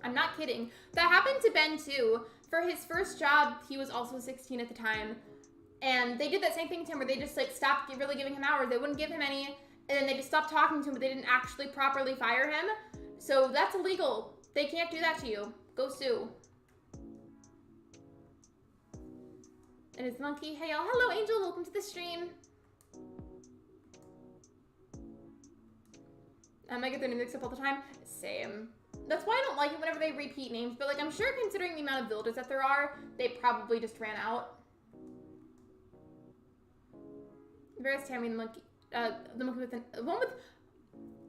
I'm not kidding. That happened to Ben too. For his first job, he was also 16 at the time. And they did that same thing to him where they just like stopped really giving him hours. They wouldn't give him any. And then they just stopped talking to him, but they didn't actually properly fire him. So that's illegal. They can't do that to you. Go sue. And it's Monkey. Hey y'all. Hello Angel. Welcome to the stream. I get their names mixed up all the time. Same. That's why I don't like it whenever they repeat names, but like I'm sure considering the amount of villagers that there are, they probably just ran out. Where's Tammy the monkey? The monkey with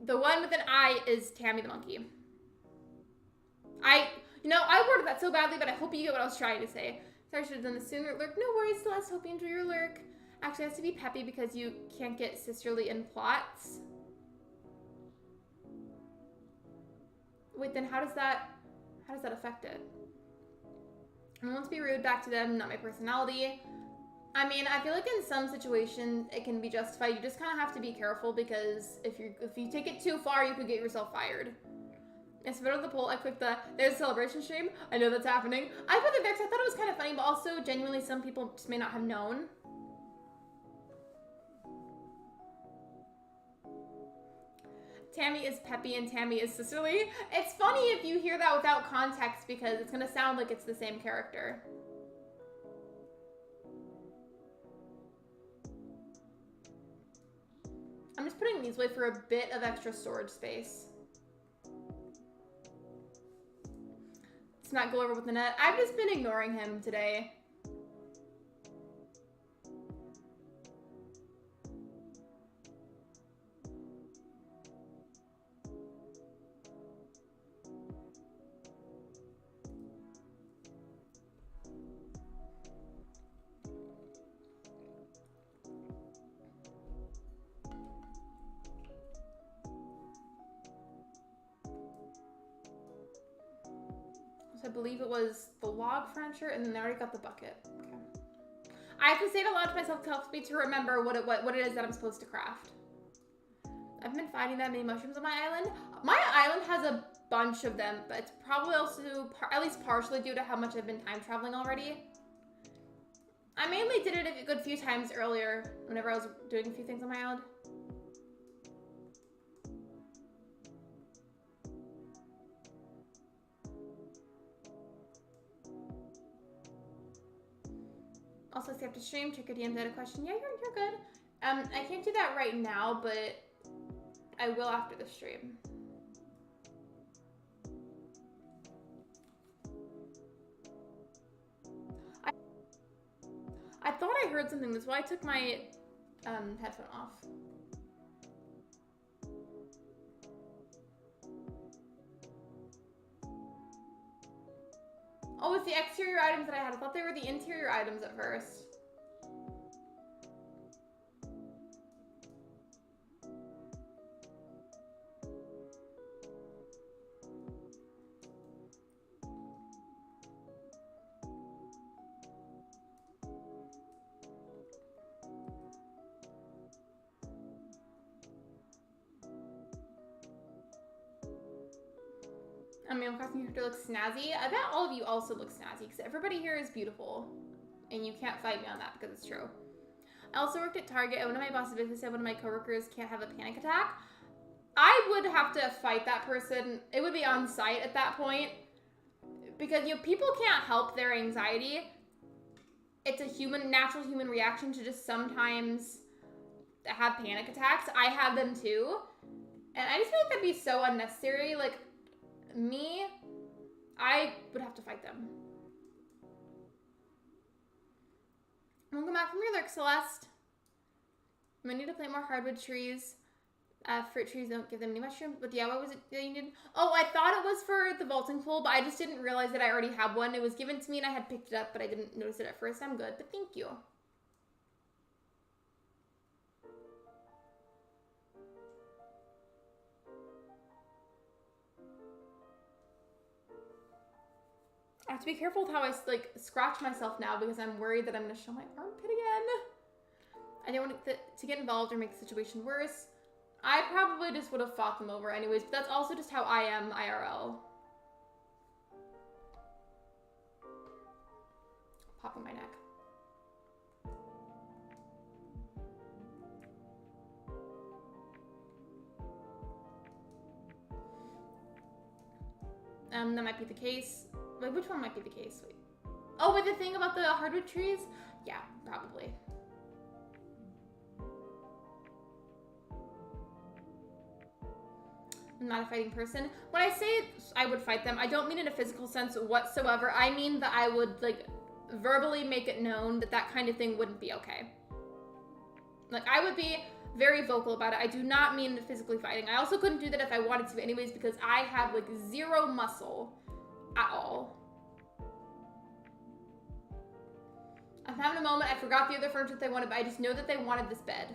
the one with an I is Tammy the monkey. I worded that so badly, but I hope you get what I was trying to say. Sorry, I should have done this sooner. Lurk, no worries, Celeste. Hope you enjoy your lurk. Actually, it has to be peppy because you can't get sisterly in plots. Wait, then how does that affect it? I won't be rude back to them, not my personality. I mean, I feel like in some situations it can be justified. You just kind of have to be careful because if you take it too far, you could get yourself fired. It's better the poll. I clicked there's a celebration stream. I know that's happening. I put it there because I thought it was kind of funny, but also genuinely some people just may not have known. Tammy is peppy and Tammy is sisterly. It's funny if you hear that without context because it's gonna sound like it's the same character. I'm just putting these away for a bit of extra storage space. Let's not go over with the net. I've just been ignoring him today. I believe it was the log furniture, and then I already got the bucket. Okay. I have to say it aloud to myself to help me to remember what it is that I'm supposed to craft. I've been finding that many mushrooms on my island. My island has a bunch of them, but it's probably also at least partially due to how much I've been time traveling already. I mainly did it a good few times earlier whenever I was doing a few things on my island. Also, if you have to stream, check your DMs. I had a question. Yeah, you're good. I can't do that right now, but I will after the stream. I thought I heard something. That's why I took my headphone off. Oh, it's the exterior items that I had. I thought they were the interior items at first. I mean, crafting character looks snazzy. I bet all of you also look snazzy because everybody here is beautiful. And you can't fight me on that because it's true. I also worked at Target and one of my bosses basically said one of my coworkers can't have a panic attack. I would have to fight that person. It would be on site at that point. Because people can't help their anxiety. It's a natural human reaction to just sometimes have panic attacks. I have them too. And I just feel like that'd be so unnecessary. Like, me, I would have to fight them. Welcome back from your lurk, Celeste. We need to plant more hardwood trees. Fruit trees don't give them any mushrooms. But yeah, what was it that you needed? Oh, I thought it was for the vaulting pool, but I just didn't realize that I already have one. It was given to me and I had picked it up, but I didn't notice it at first. I'm good, but thank you. I have to be careful with how I scratch myself now because I'm worried that I'm going to show my armpit again. I don't want it to get involved or make the situation worse. I probably just would have fought them over anyways, but that's also just how I am IRL. Popping my neck. That might be the case. Wait, which one might be the case? Wait. Oh, with the thing about the hardwood trees? Yeah, probably. I'm not a fighting person. When I say I would fight them, I don't mean in a physical sense whatsoever. I mean that I would, verbally make it known that that kind of thing wouldn't be okay. I would be very vocal about it. I do not mean physically fighting. I also couldn't do that if I wanted to anyways because I have like zero muscle at all. I'm having a moment. I forgot the other furniture they wanted, but I just know that they wanted this bed.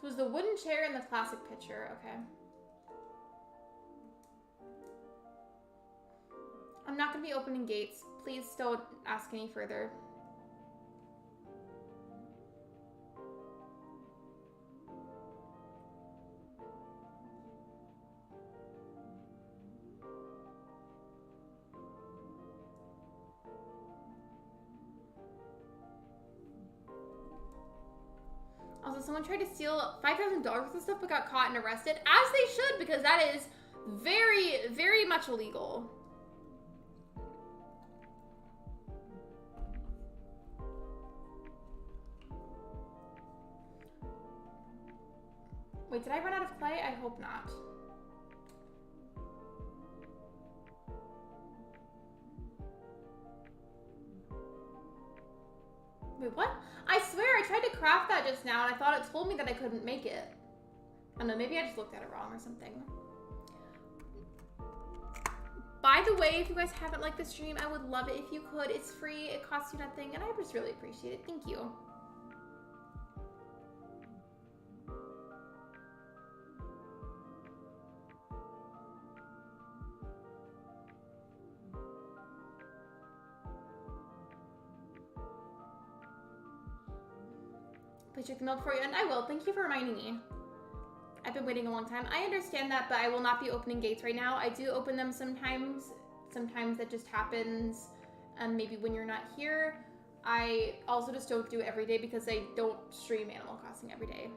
So it was the wooden chair in the classic picture. Okay. I'm not going to be opening gates. Please don't ask any further. Also, someone tried to steal $5,000 worth of stuff but got caught and arrested, as they should, because that is very, very much illegal. Wait, did I run out of clay? I hope not. Wait, what? I swear I tried to craft that just now and I thought it told me that I couldn't make it. I don't know, maybe I just looked at it wrong or something. By the way, if you guys haven't liked the stream, I would love it if you could. It's free, it costs you nothing, and I just really appreciate it. Thank you. Please check the mail before you end. I will. Thank you for reminding me. I've been waiting a long time. I understand that, but I will not be opening gates right now. I do open them sometimes. Sometimes that just happens, maybe when you're not here. I also just don't do it every day because I don't stream Animal Crossing every day.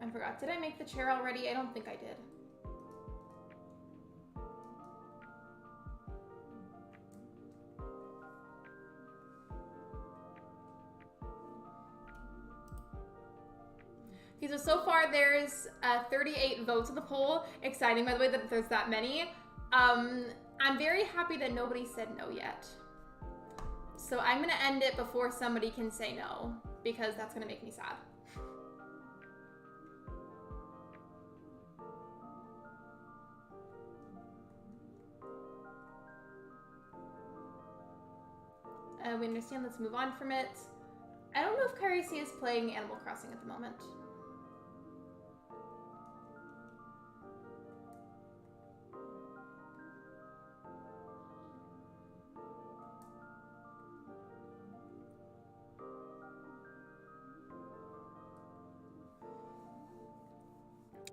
I forgot. Did I make the chair already? I don't think I did. Okay, so far there's 38 votes in the poll. Exciting, by the way, that there's that many. I'm very happy that nobody said no yet. So I'm gonna end it before somebody can say no, because that's gonna make me sad. We understand, let's move on from it. I don't know if Kyrie C is playing Animal Crossing at the moment.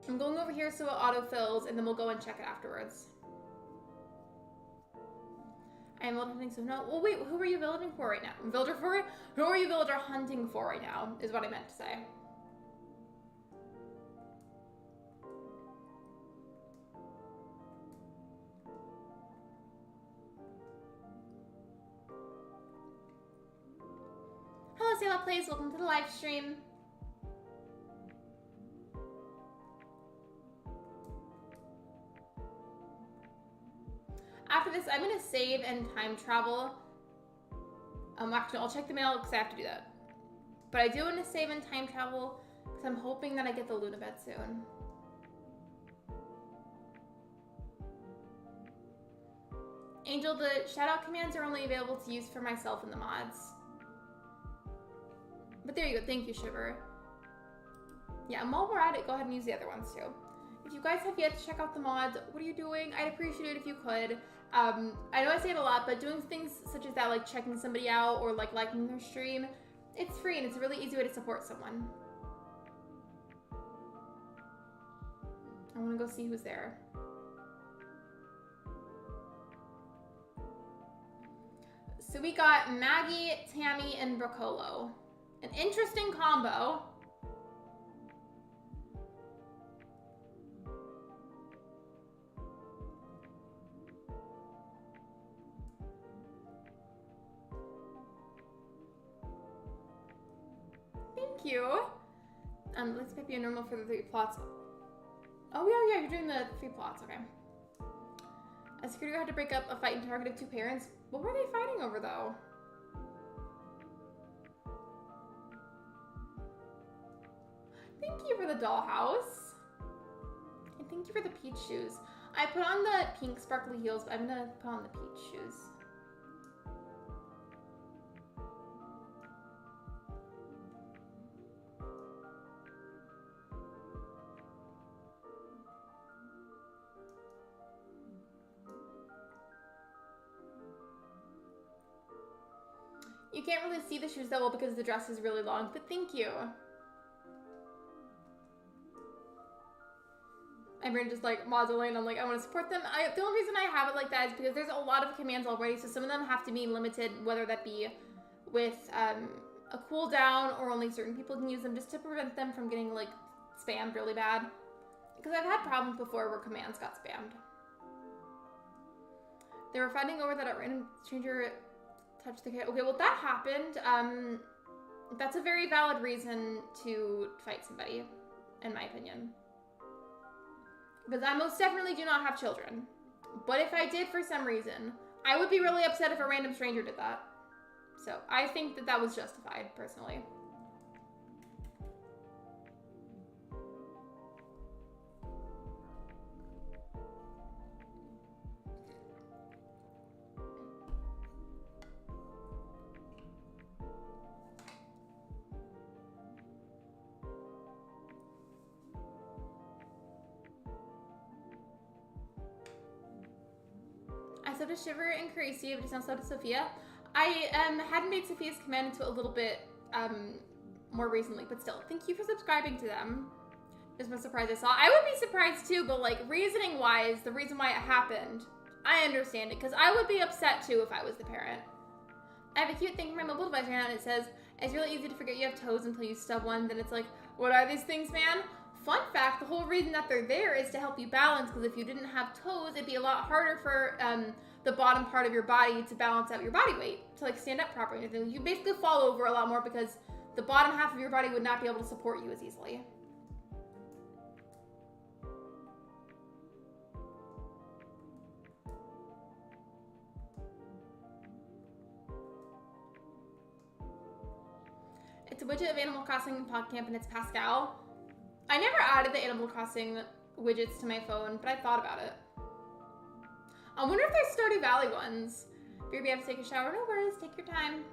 I'm going over here so it autofills, and then we'll go and check it afterwards. I am villager hunting, so no. Well, wait, who are you villaging for right now? Villager for? Who are you villager hunting for right now, is what I meant to say. Hello, Sayla Plays. Welcome to the live stream. After this, I'm gonna save and time travel. Actually, I'll check the mail because I have to do that. But I do want to save and time travel because I'm hoping that I get the Luna bed soon. Angel, the shout-out commands are only available to use for myself and the mods. But there you go. Thank you, Shiver. Yeah, and while we're at it, go ahead and use the other ones too. If you guys have yet to check out the mods, what are you doing? I'd appreciate it if you could. I know I say it a lot, but doing things such as that, like checking somebody out or like liking their stream, it's free and it's a really easy way to support someone. I want to go see who's there. So we got Maggie, Tammy, and Broccolo. An interesting combo. Thank you. Let's maybe a normal for the 3 plots. Oh yeah, you're doing the 3 plots, okay. A security guard had to break up a fight and targeted 2 parents. What were they fighting over though? Thank you for the dollhouse. And thank you for the peach shoes. I put on the pink sparkly heels, but I'm gonna put on the peach shoes. You can't really see the shoes that well because the dress is really long, but thank you. My brain just like modulating. I'm like, I want to support them. The only reason I have it like that is because there's a lot of commands already, so some of them have to be limited, whether that be with a cooldown or only certain people can use them, just to prevent them from getting like spammed really bad. Because I've had problems before where commands got spammed. They were fighting over that a random stranger touched the kid. Okay, well that happened. That's a very valid reason to fight somebody, in my opinion. Because I most definitely do not have children. But if I did for some reason, I would be really upset if a random stranger did that. So I think that that was justified, personally. I said to Shiver and Crazy, but it sounds so to Sophia. I hadn't made Sophia's command into a little bit more recently, but still, thank you for subscribing to them. Just a surprise I saw. I would be surprised too, but like reasoning wise, the reason why it happened, I understand it, because I would be upset too if I was the parent. I have a cute thing for my mobile device right now, and it says, it's really easy to forget you have toes until you stub one. Then it's like, what are these things, man? Fun fact, the whole reason that they're there is to help you balance, because if you didn't have toes, it'd be a lot harder for the bottom part of your body to balance out your body weight, to like stand up properly. You basically fall over a lot more because the bottom half of your body would not be able to support you as easily. It's a widget of Animal Crossing and PodCamp, and it's Pascal. I never added the Animal Crossing widgets to my phone, but I thought about it. I wonder if there's Stardew Valley ones. If you're gonna have to take a shower, no worries, take your time.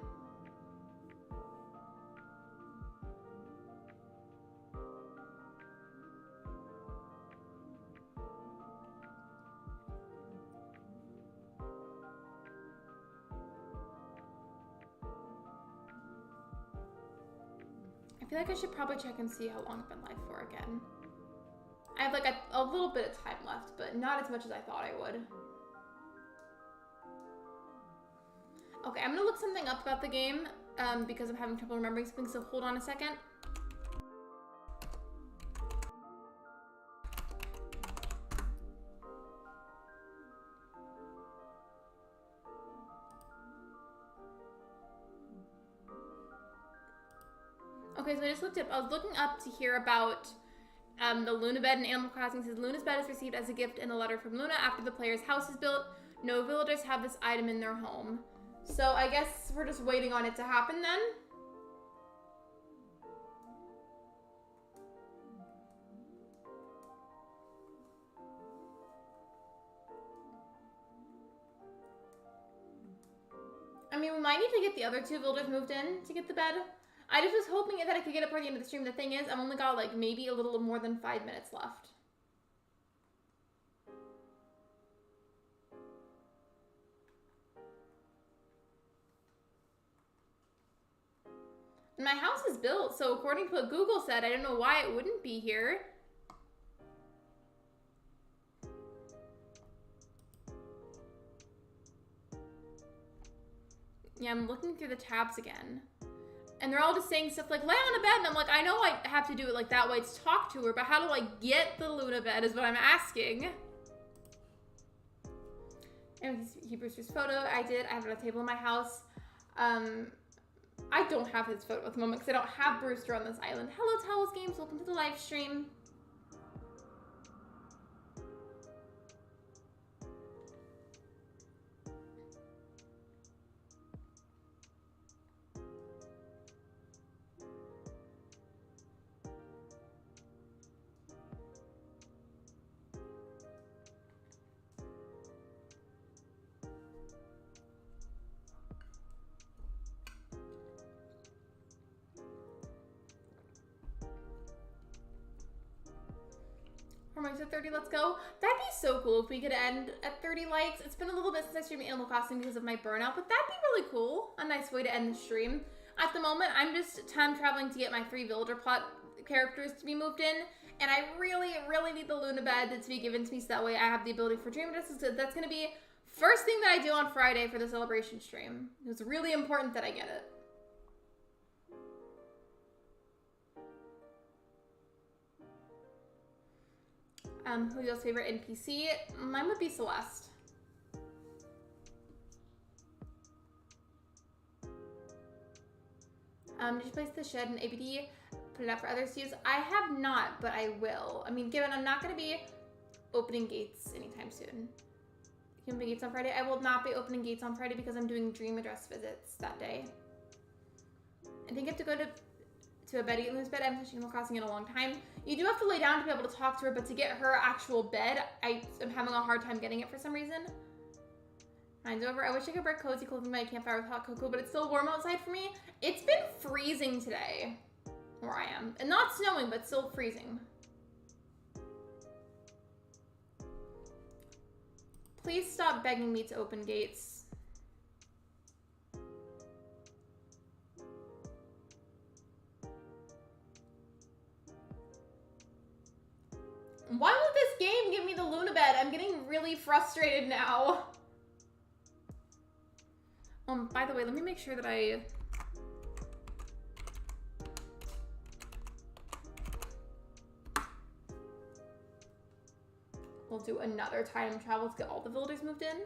I feel like I should probably check and see how long I've been live for again. I have like a little bit of time left, but not as much as I thought I would. Okay, I'm gonna look something up about the game because I'm having trouble remembering something, so hold on a second. Okay, so I just looked up, I was looking up to hear about the Luna bed in Animal Crossing. It says Luna's bed is received as a gift in a letter from Luna after the player's house is built. No villagers have this item in their home. So I guess we're just waiting on it to happen then. I mean, we might need to get the other 2 villagers moved in to get the bed. I just was hoping that I could get it by the end of the stream. The thing is, I've only got like maybe a little more than 5 minutes left. And my house is built, so according to what Google said, I don't know why it wouldn't be here. Yeah, I'm looking through the tabs again. And they're all just saying stuff like, lay on a bed. And I'm like, I know I have to do it like that way to talk to her, but how do I get the Luna bed is what I'm asking. And he Brewster's photo. I have it on a table in my house. I don't have his photo at the moment because I don't have Brewster on this island. Hello, Towels Games. Welcome to the live stream. Alright, so 30, let's go. That'd be so cool if we could end at 30 likes. It's been a little bit since I streamed Animal Crossing because of my burnout, but that'd be really cool. A nice way to end the stream. At the moment, I'm just time traveling to get my 3 villager plot characters to be moved in, and I really, really need the Luna bed to be given to me so that way I have the ability for dream addresses. That's going to be first thing that I do on Friday for the celebration stream. It's really important that I get it. Who's your favorite NPC? Mine would be Celeste. Did you place the shed in ABD? Put it out for others to use? I have not, but I will. I mean, given I'm not going to be opening gates anytime soon. You can open gates on Friday? I will not be opening gates on Friday because I'm doing dream address visits that day. I think I have to go to a Betty Lou's bed. I haven't touched Animal Crossing in a long time. You do have to lay down to be able to talk to her, but to get her actual bed, I am having a hard time getting it for some reason. Mine's over. I wish I could wear cozy clothing by a campfire with hot cocoa, but it's still warm outside for me. It's been freezing today where I am. And not snowing, but still freezing. Please stop begging me to open gates. Why won't this game give me the Luna bed? I'm getting really frustrated now. By the way, let me make sure that we'll do another time travel to get all the villagers moved in.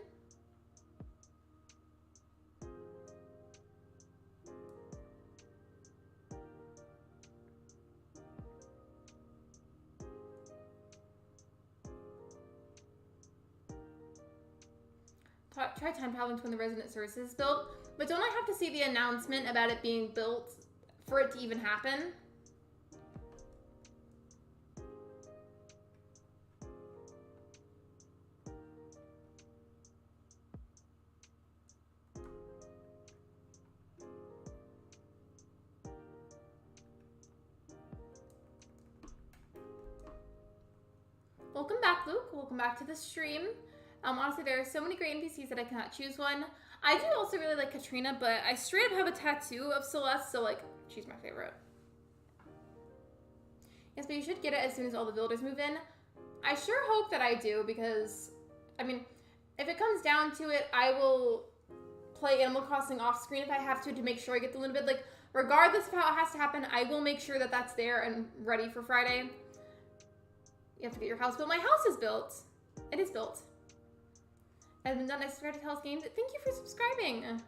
Try time traveling to when the resident services is built, but don't I have to see the announcement about it being built for it to even happen? Welcome back, Luke. Welcome back to the stream. Honestly, there are so many great NPCs that I cannot choose one. I do also really like Katrina, but I straight up have a tattoo of Celeste, so like, she's my favorite. Yes, but you should get it as soon as all the villagers move in. I sure hope that I do, because, I mean, if it comes down to it, I will play Animal Crossing off screen if I have to make sure I get the Luna bed. Like, regardless of how it has to happen, I will make sure that that's there and ready for Friday. You have to get your house built. My house is built. It is built. I've been done. I subscribe to Tell's Games. Thank you for subscribing.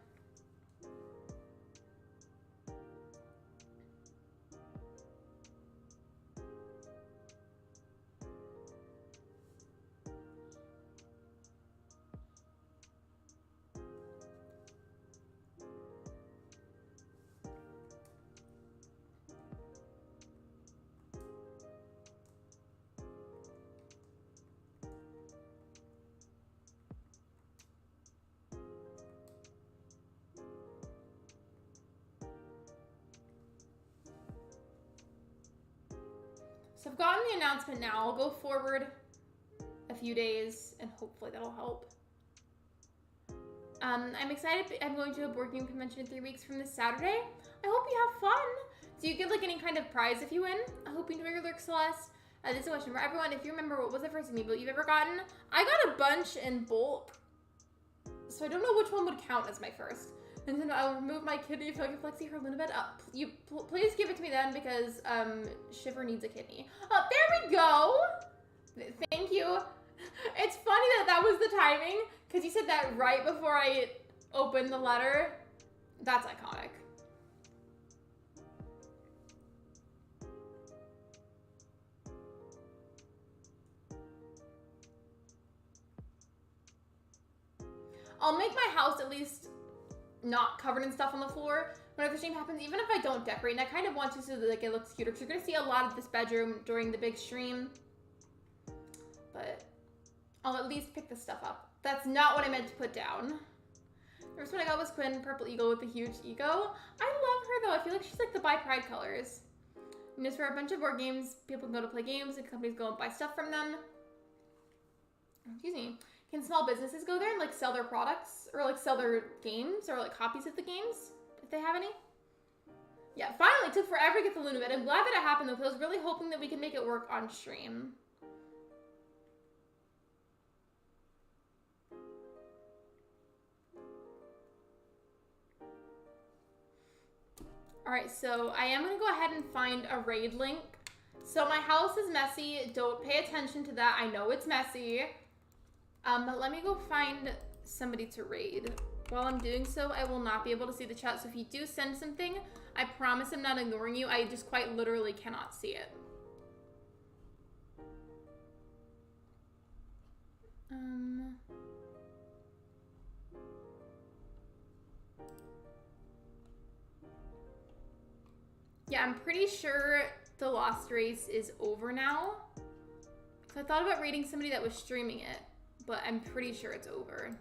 So I've gotten the announcement now. I'll go forward a few days and hopefully that'll help. I'm excited. I'm going to a board game convention in 3 weeks from this Saturday. I hope you have fun. Do you get like any kind of prize if you win? I hope you enjoy your Lurk, Celeste. This is a question for everyone. If you remember, what was the first amiibo you've ever gotten? I got a bunch in bulk, so I don't know which one would count as my first. And then I'll remove my kidney if I can Lexi her Lunabed. Please give it to me then because Shiver needs a kidney. Oh, there we go. Thank you. It's funny that was the timing because you said that right before I opened the letter. That's iconic. I'll make my house at least not covered in stuff on the floor whenever the stream happens, even if I don't decorate. And I kind of want to so that like, it looks cuter. So you're gonna see a lot of this bedroom during the big stream. But I'll at least pick this stuff up. That's not what I meant to put down. The first one I got was Quinn, Purple Eagle with a huge ego. I love her though. I feel like she's like the bi pride colors. And it's for a bunch of board games. People can go to play games and companies go and buy stuff from them. Excuse me. Can small businesses go there and like sell their products or like sell their games or like copies of the games if they have any? Yeah, finally, it took forever to get the Lunabed. I'm glad that it happened though because I was really hoping that we could make it work on stream. All right, so I am gonna go ahead and find a raid link. So my house is messy. Don't pay attention to that. I know it's messy. But let me go find somebody to raid. While I'm doing so, I will not be able to see the chat. So if you do send something, I promise I'm not ignoring you. I just quite literally cannot see it. Yeah, I'm pretty sure the Lost Race is over now. So I thought about raiding somebody that was streaming it, but I'm pretty sure it's over.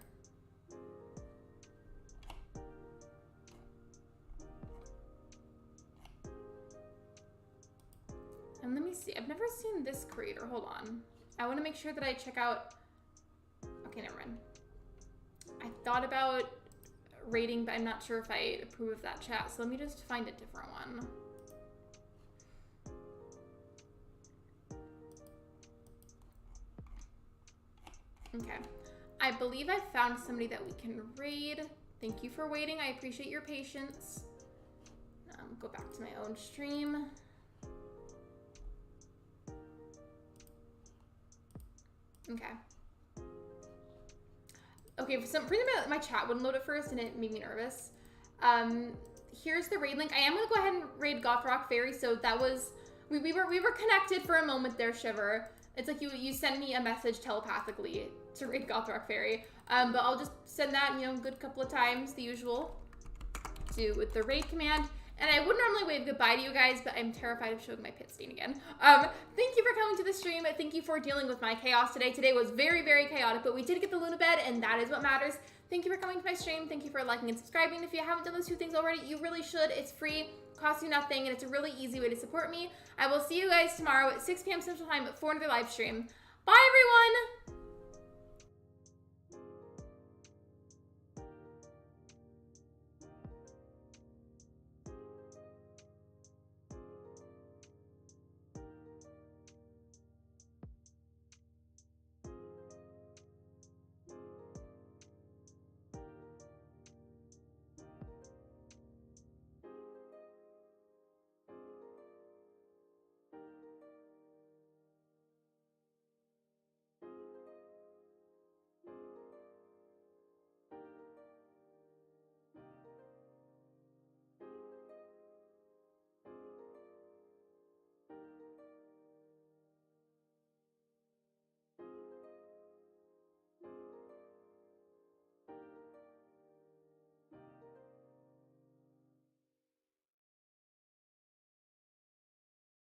And let me see. I've never seen this creator. Hold on. I want to make sure that I check out... Okay, never mind. I thought about raiding, but I'm not sure if I approve of that chat. So let me just find a different one. Okay. I believe I found somebody that we can raid. Thank you for waiting. I appreciate your patience. Go back to my own stream. Okay. Okay, for some reason my chat wouldn't load at first and it made me nervous. Here's the raid link. I am gonna go ahead and raid Gothrock Fairy. So that was, we were connected for a moment there, Shiver. It's like you send me a message telepathically to raid Gothrock Fairy. But I'll just send that, you know, a good couple of times, the usual, with the raid command. And I would normally wave goodbye to you guys, but I'm terrified of showing my pit stain again. Thank you for coming to the stream. Thank you for dealing with my chaos today. Today was very, very chaotic, but we did get the Lunabed, and that is what matters. Thank you for coming to my stream. Thank you for liking and subscribing. If you haven't done those two things already, you really should. It's free, costs you nothing, and it's a really easy way to support me. I will see you guys tomorrow at 6 p.m. Central Time for another live stream. Bye, everyone!